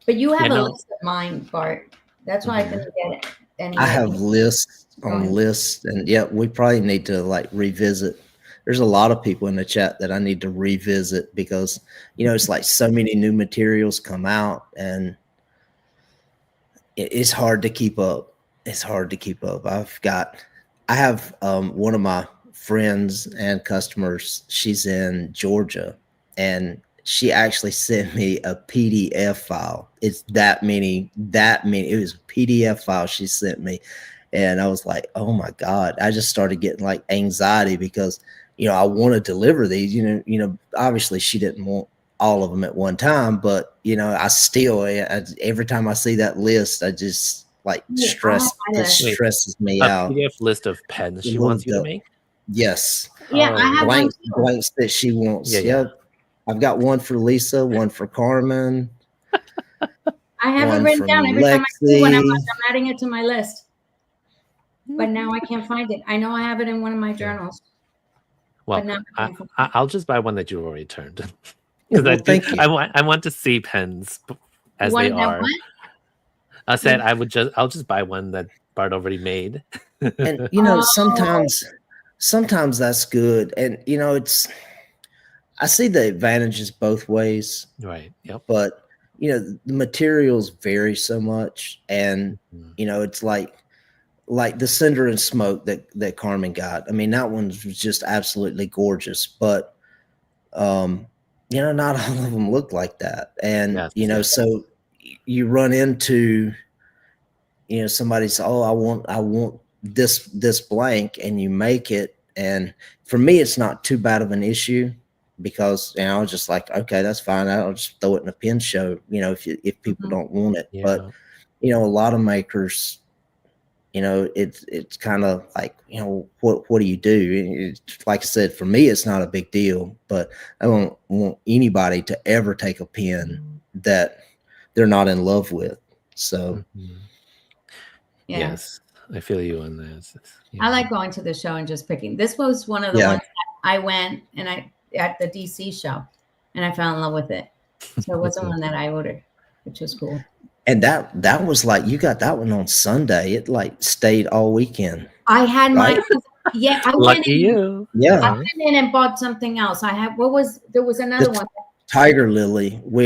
but you have a list of mine, Bart. That's why I didn't get it. Anyway. I have lists on lists, and we probably need to like revisit. There's a lot of people in the chat that I need to revisit because, it's like so many new materials come out and it's hard to keep up. It's hard to keep up. I have one of my friends and customers, she's in Georgia, and she actually sent me a PDF file. It's that many, it was a PDF file she sent me. And I was like, oh my God, I just started getting like anxiety because, I want to deliver these, obviously she didn't want all of them at one time, but I still, every time I see that list, I just like stresses me out. A PDF list of pens she wants you to make? Yes. Yeah, I have blanks that she wants. Yeah. I've got one for Lisa, one for Carmen. I have it written down every time I see one. I'm adding it to my list. But now I can't find it. I know I have it in one of my journals. Well, I'll just buy one that you already returned. Because I want to see pens as they are. I said I'll just buy one that Bart already made. And sometimes that's good. And I see the advantages both ways. Right. Yep. But the materials vary so much, and it's like the Cinder and Smoke that Carmen got. I mean, that one was just absolutely gorgeous, but not all of them look like that. And so you run into somebody's, oh, I want this blank, and you make it. And for me, it's not too bad of an issue because I was just like, okay, that's fine. I'll just throw it in a pen show, if people don't want it. Yeah. But a lot of makers, it's kind of like, what do you do? Like I said, for me, it's not a big deal, but I don't want anybody to ever take a pen that they're not in love with. So, yes, I feel you on this. I like going to the show and just picking. This was one of the ones that I went and at the DC show, and I fell in love with it. So it wasn't one that I ordered, which was cool. And that was like, you got that one on Sunday. It like stayed all weekend. I had my I went in. You. Yeah. I went in and bought something else. There was another one. Tiger Lily. We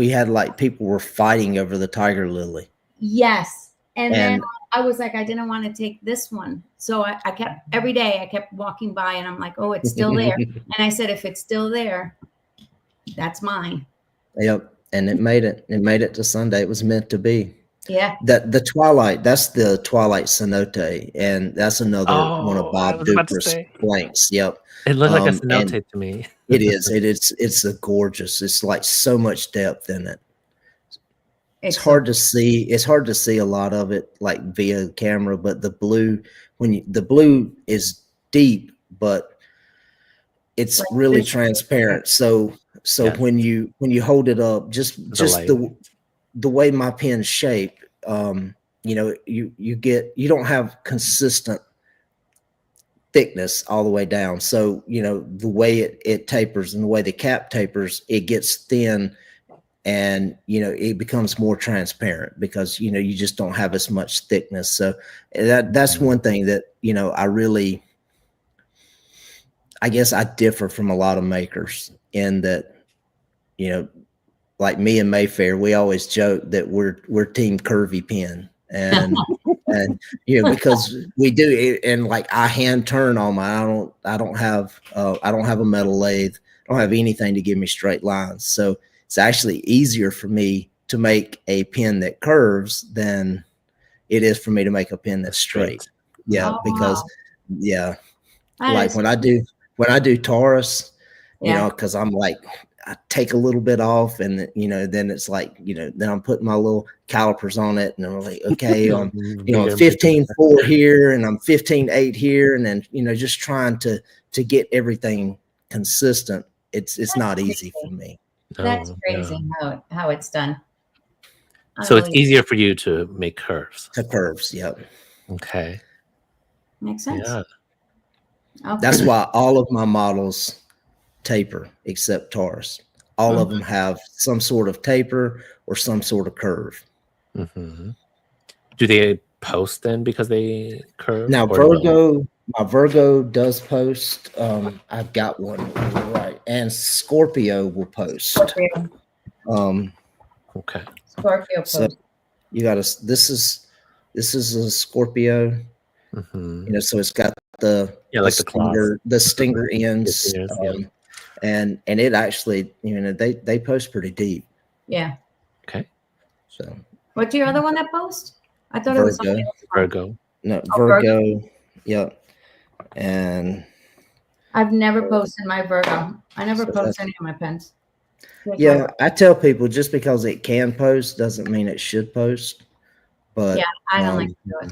had like people were fighting over the Tiger Lily. Yes. And then I was like, I didn't want to take this one. So I kept every day I kept walking by and I'm like, oh, it's still there. And I said, if it's still there, that's mine. Yep. And it made it to Sunday. It was meant to be. Yeah. The Twilight, that's the Twilight Cenote. And that's another one of Bob Duper's blanks. Yep. It looked like a cenote to me. It is. It's a gorgeous. It's like so much depth in it. It's hard to see. It's hard to see a lot of it like via camera, but the blue, the blue is deep, but it's really transparent. So when you hold it up, just the way my pen's shaped, you don't have consistent thickness all the way down. So the way it tapers and the way the cap tapers, it gets thin. And, it becomes more transparent because, you just don't have as much thickness. So that's one thing that, I guess I differ from a lot of makers in that, like me and Mayfair, we always joke that we're team curvy pen. And, because we do, and like I hand turn all my, I don't have a metal lathe. I don't have anything to give me straight lines. So it's actually easier for me to make a pen that curves than it is for me to make a pen that's straight. Yeah. Because like when I do Taurus, cause I'm like, I take a little bit off and then it's like, then I'm putting my little calipers on it and I'm like, okay, I'm 15.4 here and I'm 15.8 here. And then, just trying to get everything consistent, it's not easy for me. That's Oh, crazy how it's done. So it's easier for you to make curves. To curves, yep. Okay. Makes sense. Yeah. Okay. That's why all of my models taper except Taurus. All of them have some sort of taper or some sort of curve. Mm-hmm. Do they post then because they curve? Now or no? my Virgo does post. I've got one right, and Scorpio will post. Scorpio. Okay. Scorpio So post. you got to. This is a Scorpio. Mm-hmm. You know, so it's got the like the claws, the stinger ends, fingers, yeah. and it actually, you know, they post pretty deep. Yeah. Okay. So What's your other one that posts? I thought it was Virgo. something else. Virgo. No, Oh, Virgo. Yep. And I've never posted my Virgo. I never So post any of my pens. yeah, I tell people just because it can post doesn't mean it should post. But Yeah, I don't like to do it.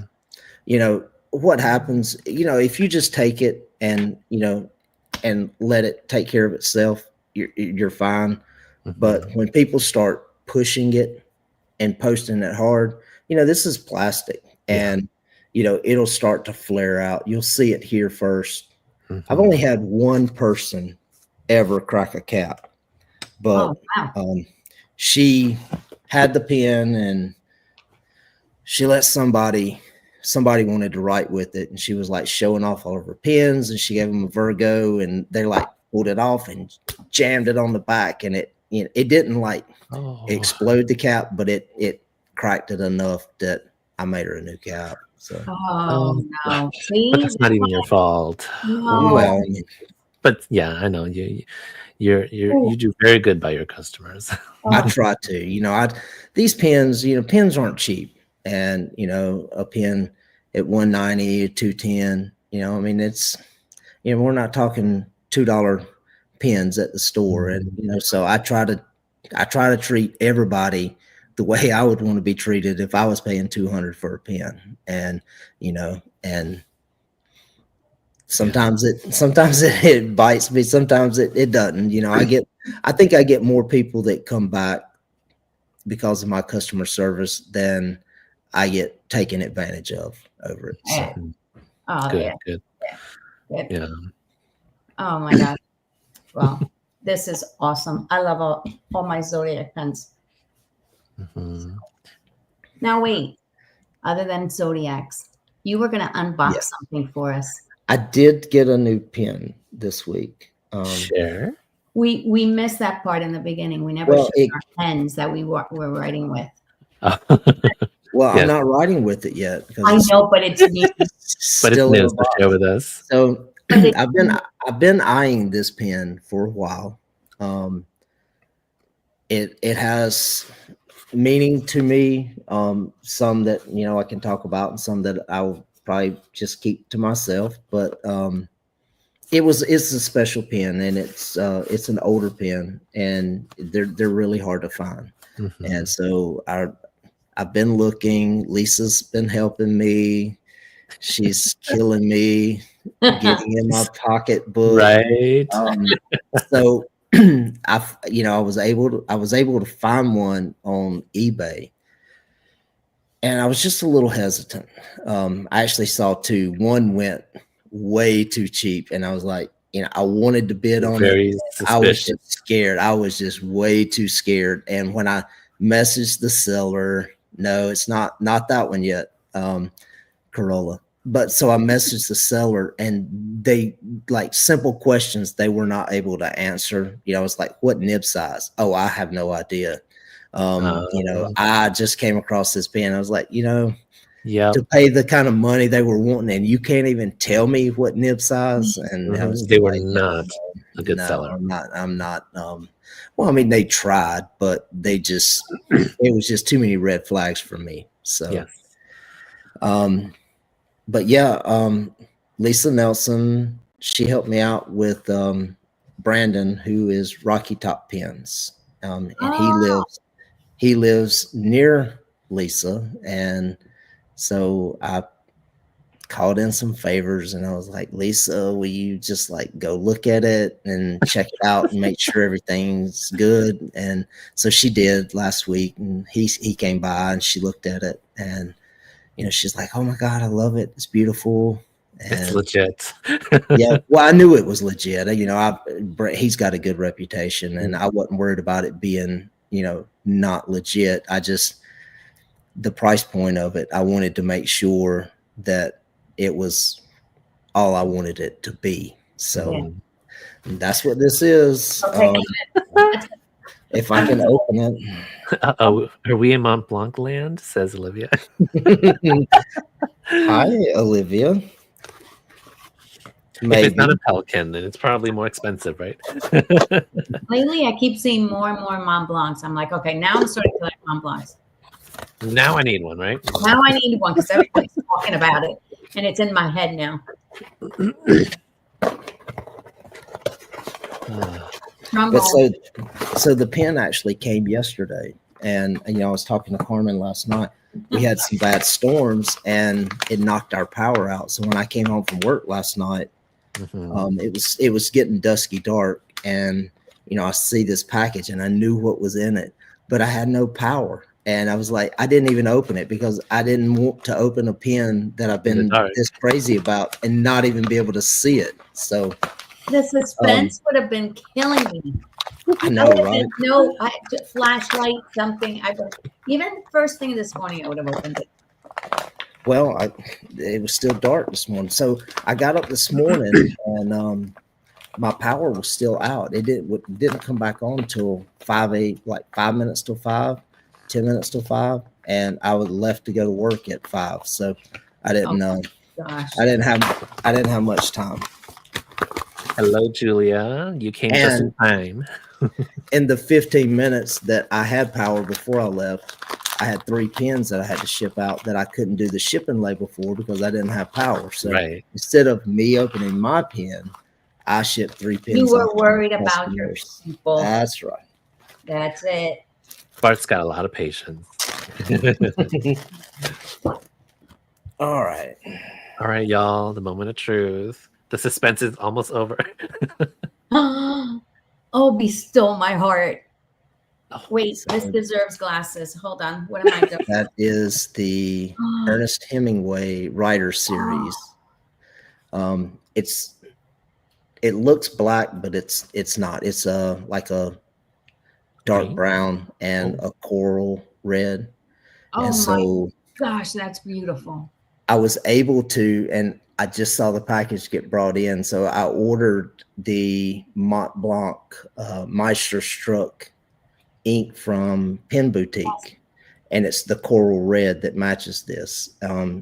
you know what happens, you know, if you just take it and, you know, and let it take care of itself, you're fine. But when people start pushing it and posting it hard, you know, this is plastic, and you know, it'll start to flare out. You'll see it here first. I've only had one person ever crack a cap, but she had the pen and she let somebody wanted to write with it, and she was like showing off all of her pens, and she gave them a Virgo, and they like pulled it off and jammed it on the back, and it, you know, it didn't like explode the cap, but it cracked it enough that I made her a new cap. So no. See, but that's not even your fault. No. well, But yeah, I know you do very good by your customers. I try to, you know, these pens, you know, pens aren't cheap, and you know, a pen at 190, 210, you know, I mean, it's, you know, we're not talking $2 pens at the store, and you know, so I try to treat everybody the way I would want to be treated if I was paying $200 for a pen, and you know, and sometimes it bites me, sometimes it doesn't. You know, I think I get more people that come back because of my customer service than I get taken advantage of over it. So. Good. Yeah. Oh my God. Well, this is awesome. I love all my Zodiac pens. Now wait, other than Zodiacs, you were going to unbox something for us. I did get a new pen this week. Sure. We missed that part in the beginning. We never showed our pens that we were writing with. Well, I'm not writing with it yet. I know, but it's new. But it's news to share with us. So I've been eyeing this pen for a while. It has meaning to me. Some that, you know, I can talk about, and some that I'll probably just keep to myself. But it's a special pen, and it's an older pen, and they're really hard to find. And so I've been looking. Lisa's been helping me. She's killing me, getting in my pocketbook. Right. So I was able to find one on eBay, and I was just a little hesitant. I actually saw two. One went way too cheap, and I was like, you know, I wanted to bid on it. I was just scared. I was just way too scared. And when I messaged the seller, no, it's not that one yet, Corolla. But so I messaged the seller, and they, like, simple questions they were not able to answer. You know, it's like, what nib size? Oh, I have no idea. You know, I just came across this pen. I was like, you know, to pay the kind of money they were wanting, and you can't even tell me what nib size. And I was they were like, not a good no, seller. I'm not. Well, I mean, they tried, but they just, it was just too many red flags for me. So, but yeah, Lisa Nelson, she helped me out with Brandon, who is Rocky Top Pens, and he lives near Lisa, and so I called in some favors, and I was like, Lisa, will you just like go look at it and check it out and make sure everything's good? And so she did last week, and he came by and she looked at it, and she's like, oh my God, I love it. It's beautiful. It's And legit. yeah, well, I knew it was legit. He's got a good reputation, and I wasn't worried about it being, not legit. The price point of it, I wanted to make sure that it was all I wanted it to be. So that's what this is. Okay. If I can open it. Uh-oh, are we in Mont Blanc land? Says Olivia. Hi, Olivia. Maybe. If it's not a Pelican, then it's probably more expensive, right? Lately, I keep seeing more and more Mont Blancs. I'm like, okay, now I'm starting to like Mont Blancs. Now I need one, right? Now I need one because everybody's talking about it, and it's in my head now. But so the pen actually came yesterday, and I was talking to Carmen last night. We had some bad storms, and it knocked our power out. So when I came home from work last night, it was getting dusky dark, and I see this package, and I knew what was in it, but I had no power. And I was like, I didn't even open it because I didn't want to open a pen that I've been this crazy about and not even be able to see it. So the suspense would have been killing me. I know, right? No, flashlight, something. Even first thing this morning, I would have opened it. Well, it was still dark this morning, so I got up this morning and my power was still out. It didn't come back on till 5 minutes till 5. 10 minutes till 5, and I was left to go to work at 5. So I didn't know. Gosh. I didn't have much time. Hello, Julia. You came just in time. In the 15 minutes that I had power before I left, I had 3 pens that I had to ship out that I couldn't do the shipping label for because I didn't have power. So instead of me opening my pen, I shipped 3 pens. You were worried about your people. That's right. That's it. Bart's got a lot of patience. All right. All right, y'all. The moment of truth. The suspense is almost over. Oh, be still my heart. Oh, wait, this deserves glasses. Hold on. What am I doing? That is the Ernest Hemingway Writer Series. It looks black, but it's not. It's like a dark brown and a coral red. Oh and so my gosh, that's beautiful. I was able to, and I just saw the package get brought in, so I ordered the Mont Blanc Meisterstruck ink from Pen Boutique, and it's the coral red that matches this.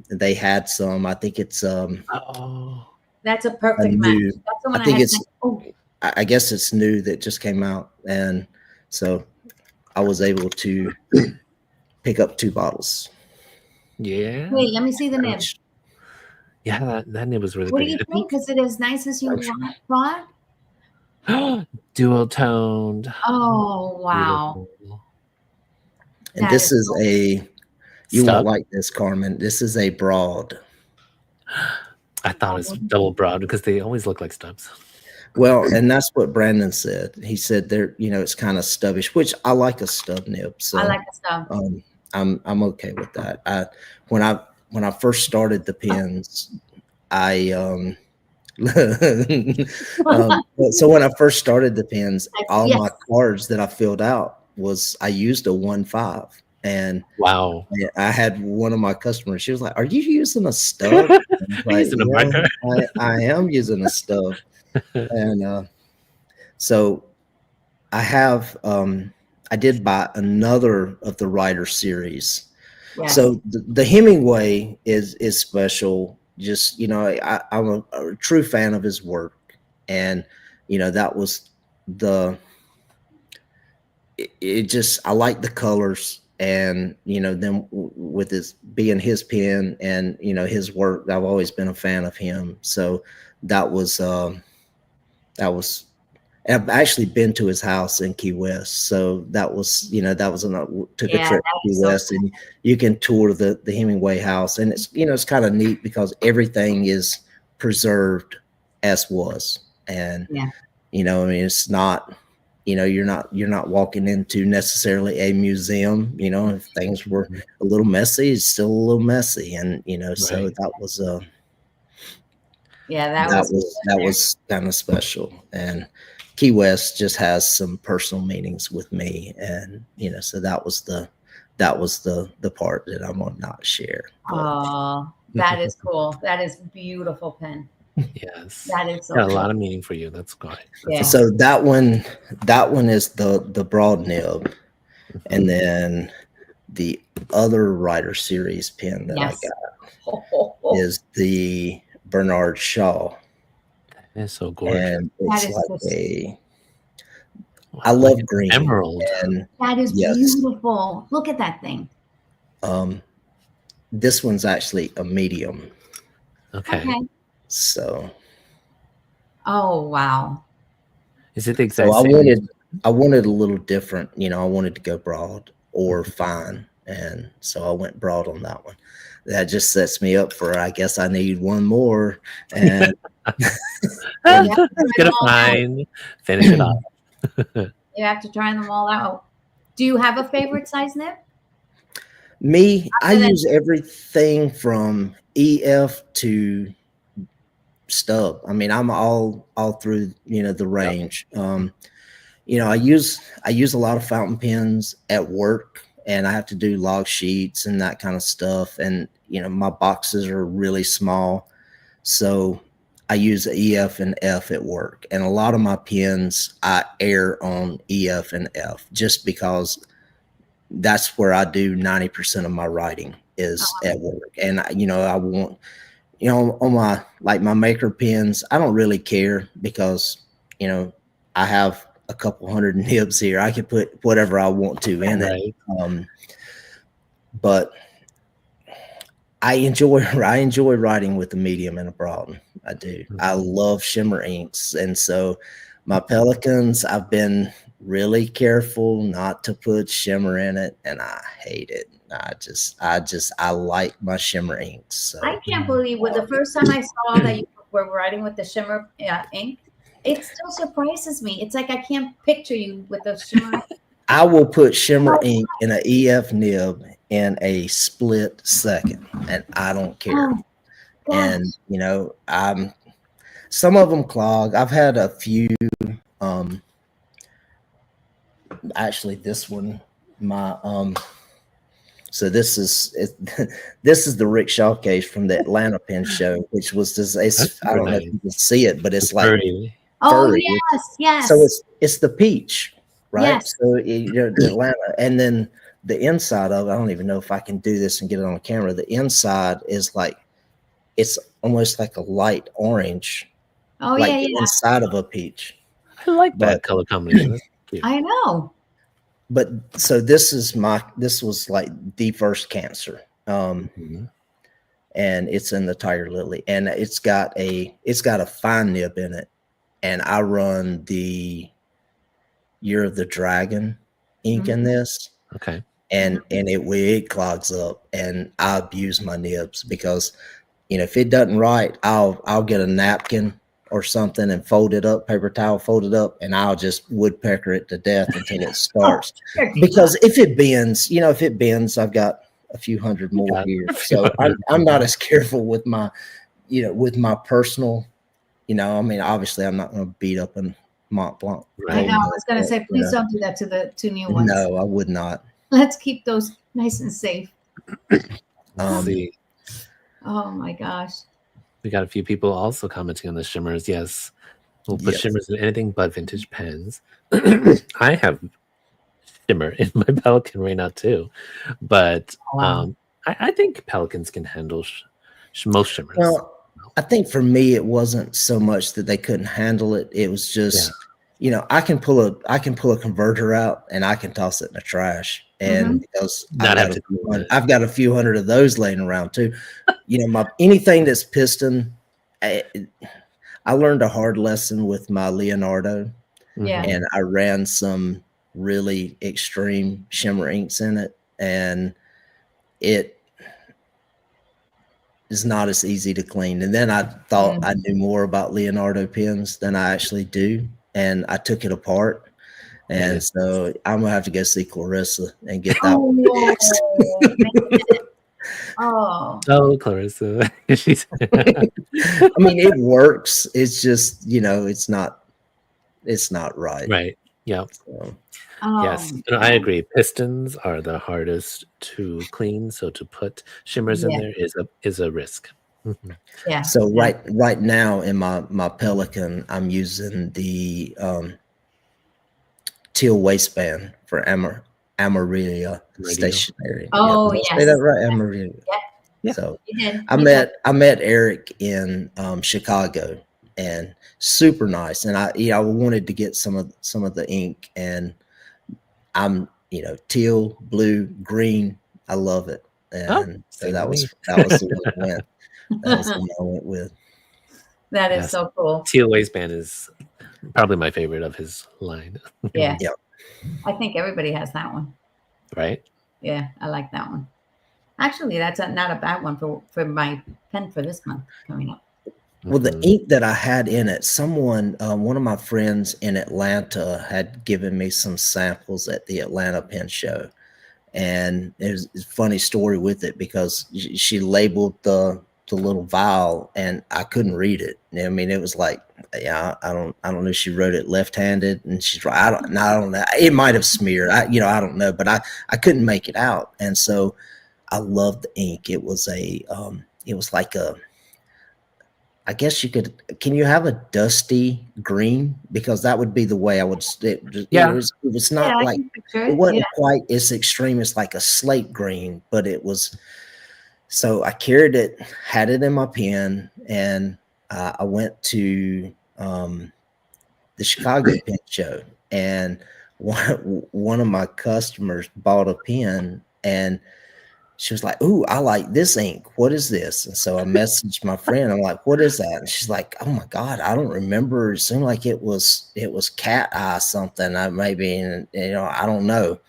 They had some. I think it's that's a perfect match. That's the one I guess it's new that just came out, and so I was able to pick up 2 bottles. Yeah. Wait, let me see the nib. Yeah, that nib was really good. What do you think? Is it as nice as you thought? Dual toned. Oh, wow. Beautiful. And that this is you won't like this, Carmen. This is a broad. I thought it was double broad because they always look like stubs. Well, and that's what Brandon said. He said it's kind of stubbish, which I like a stub nib. So I like a stub. I'm okay with that. When I first started the pens, so when I first started the pens, all my cards that I filled out I used a 1.5. And wow, I had one of my customers. She was like, "Are you using a stub?" Like, using a marker? I am using a stub. And so I have I did buy another of the Writer series. Yes. So the Hemingway is special. Just I'm a true fan of his work, and that was I like the colors, and then with his being his pen and his work, I've always been a fan of him. So that was And I've actually been to his house in Key West. So that was, took a Yeah, trip that to Key is so West, and you can tour the Hemingway house. And it's, it's kind of neat because everything is preserved as was. And, Yeah. I mean, it's not, you're not walking into necessarily a museum. If things were a little messy, it's still a little messy. And, so Right. that was, Yeah, that that was kind of special. And Key West just has some personal meanings with me. And, so that was the part that I'm gonna not share. But Oh, that is cool. That is beautiful pen. Yes. That is so Got a cool. lot of meaning for you. That's great. Yeah. so that one is the broad nib. And then the other Writer Series pen that I got is the Bernard Shaw. It's so gorgeous. And it's That is like Wow, I love green. emerald. And that is beautiful. Look at that thing. This one's actually a medium. Okay. So. Oh wow. Is it the exact So same? I wanted a little different. I wanted to go broad or fine, and so I went broad on that one. That just sets me up for, I guess I need one more, and Get a fine, finish it off. You have to try them all out. Do you have a favorite size nib? Me, I use everything from EF to stub. I mean, I'm all through, the range. I use a lot of fountain pens at work, and I have to do log sheets and that kind of stuff. And, my boxes are really small. So I use EF and F at work. And a lot of my pens, I err on EF and F just because that's where I do 90% of my writing is at work. And, I want, on my maker pens, I don't really care because, I have a couple hundred nibs here. I can put whatever I want to in it. But I enjoy writing with a medium and a broad. I do. I love shimmer inks. And so my Pelicans, I've been really careful not to put shimmer in it, and I hate it. I like my shimmer inks. So. I can't believe the first time I saw that you were writing with the shimmer ink, it still surprises me. It's like I can't picture you with the shimmer. I will put shimmer ink in an EF nib in a split second, and I don't care. And some of them clog. I've had a few. Actually, this one, so this is the Rick Shaw case from the Atlanta Pen Show, which was this. I don't know if you can see it, but it's like furry. Oh yes. So it's the peach, right? Yes. So the Atlanta, and then the inside of it, I don't even know if I can do this and get it on camera. The inside is like, it's almost like a light orange. Oh like yeah, the inside of a peach. I like that color combination. That's cute. I know. But so this was like the first Cancer. And it's in the Tiger Lily, and it's got a fine nib in it. And I run the Year of the Dragon ink in this. Okay. And it clogs up, and I abuse my nibs because, if it doesn't write, I'll get a napkin or something and fold it up, paper towel, fold it up, and I'll just woodpecker it to death until it starts. Because if it bends, I've got a few hundred more here. So I'm not as careful with my, with my personal, I mean, obviously I'm not going to beat up a Mont Blanc. Right. I know. I was going to say, please don't do that to the two new ones. No, I would not. Let's keep those nice and safe. See. Oh my gosh. We got a few people also commenting on the shimmers. Yes. We'll put shimmers in anything but vintage pens. I have shimmer in my Pelican right now too. But I think Pelicans can handle most shimmers. Well, I think for me, it wasn't so much that they couldn't handle it. It was just, I can pull a converter out and I can toss it in the trash. And because I've got a few hundred of those laying around too. Anything that's piston, I learned a hard lesson with my Leonardo. Yeah. and I ran some really extreme shimmer inks in it, and it is not as easy to clean. And then I thought I knew more about Leonardo pens than I actually do, and I took it apart. And so I'm gonna have to go see Clarissa and get that one fixed. Oh, Clarissa. She's I mean, it works. It's just, it's not right. right. Yeah. So, Yes, I agree. Pistons are the hardest to clean, so to put shimmers in there is a risk. Yeah. So right now in my Pelican, I'm using the teal waistband for Amarilla stationery. Oh, Did I say that right? Amarilla. Yeah. So You did. I met Eric in Chicago, and super nice. And I wanted to get some of the ink, and I'm teal, blue, green. I love it, and so that was the one I went. That was the one I went with. That is so cool. Teal waistband is probably my favorite of his line. Yeah. Yeah. I think everybody has that one. Right? Yeah, I like that one. Actually, that's not a bad one for my pen for this month coming up. Well, the ink that I had in it, someone, one of my friends in Atlanta had given me some samples at the Atlanta Pen Show. And there's a funny story with it because she labeled the little vial and I couldn't read it. I mean, it was like, I don't know. She wrote it left-handed, and she's right. I don't know. It might have smeared. I don't know, but I couldn't make it out. And so I loved the ink. It was like I guess can you have a dusty green? Because that would be the way I would, it was not like, it wasn't quite as extreme as like a slate green, but it was, so I carried it, had it in my pen, and I went to the Chicago Pen Show, and one of my customers bought a pen, and she was like, "Ooh, I like this ink. What is this?" And so I messaged my friend. I'm like, "What is that?" And she's like, "Oh my God, I don't remember. It seemed like it was cat eye something. I don't know."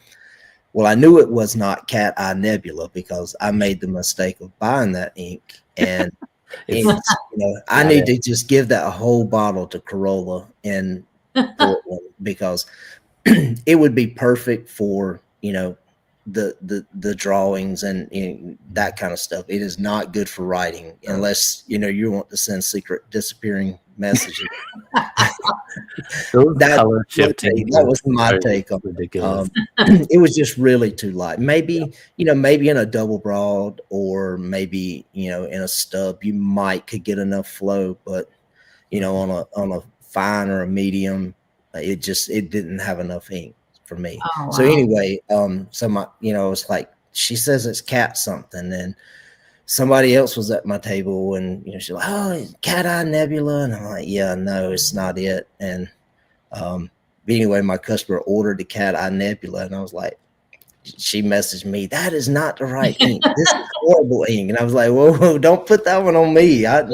Well, I knew it was not cat eye nebula because I made the mistake of buying that ink, and I need to just give that a whole bottle to Corolla in Portland because it would be perfect for the drawings and that kind of stuff. It is not good for writing unless you want to send secret disappearing messages. That was my take on ridiculous. It was just really too light. Maybe maybe in a double broad, or maybe in a stub you could get enough flow, but on a fine or a medium, it didn't have enough ink for me. Oh, wow. So anyway, so my, it's like, she says it's cat something, and somebody else was at my table, and she's like, "Oh, cat eye nebula," and I'm like, "Yeah, no, it's not it." And anyway, my customer ordered the cat eye nebula, and I was like, she messaged me, "That is not the right ink. This is horrible ink." And I was like, "Whoa, don't put that one on me." That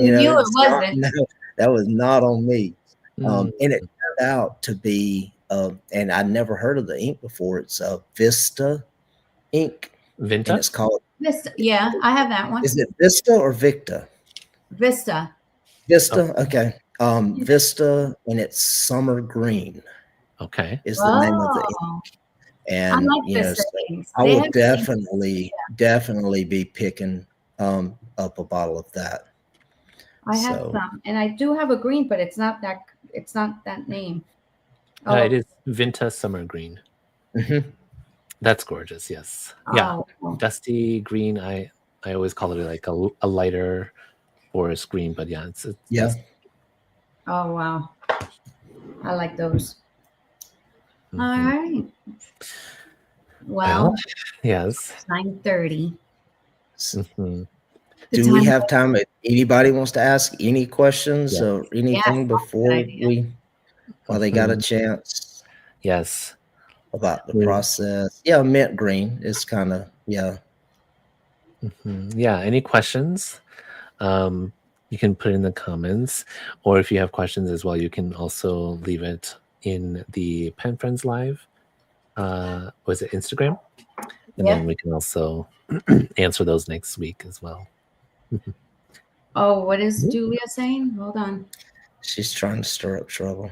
was not on me. And it turned out to be, and I never heard of the ink before. It's a Vista ink. Vinta? And it's called Vista. Yeah, I have that one. Is it Vista or Victa? Vista. Vista. Oh. Okay. Vista, and it's summer green. Okay. Is the name of the ink. And I like Vista inks. I will definitely be picking up a bottle of that. I have some, and I do have a green, but it's not that name. No, it is Vinta Summer Green. Mm-hmm. That's gorgeous. Yes. Yeah. Dusty green. I always call it like a lighter forest green, but yeah, it's Oh wow, I like those. Mm-hmm. All right. Well, yes. 9:30. Mm-hmm. Do we have time? If anybody wants to ask any questions or anything before while they got a chance? Yes. About the process. Yeah, mint green is kind of, Yeah, any questions? You can put in the comments, or if you have questions as well, you can also leave it in the Pen Friends Live. Was it Instagram? And Yeah. then we can also answer those next week as well. Oh, what is Julia saying? Hold on. She's trying to stir up trouble.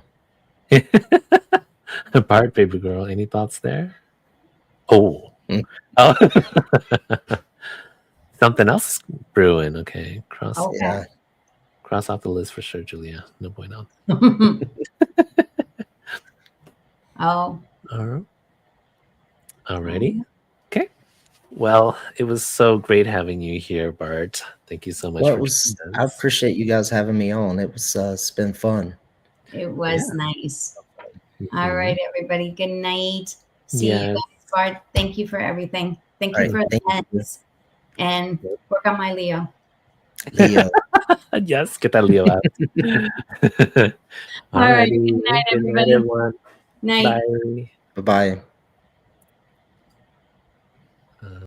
Bart, baby girl, any thoughts there? Oh. Mm. Oh. Something else brewing. Okay. Okay. Yeah. Cross off the list for sure, Julia. No bueno. Oh. All right. Alrighty. Okay. Well, it was so great having you here, Bart. Thank you so much Well, for joining I us. appreciate you guys having me on. It's been fun. It was nice. Mhm. All right, everybody. Good night. See you Yes. guys, Bart. Thank you for everything. Thank All you right, for the thank you. pens. And work on my Leo. Leo. Yes, get that Leo out. All right. Alrighty. Good night, Good night, everybody. everyone. Night. Bye. Bye-bye.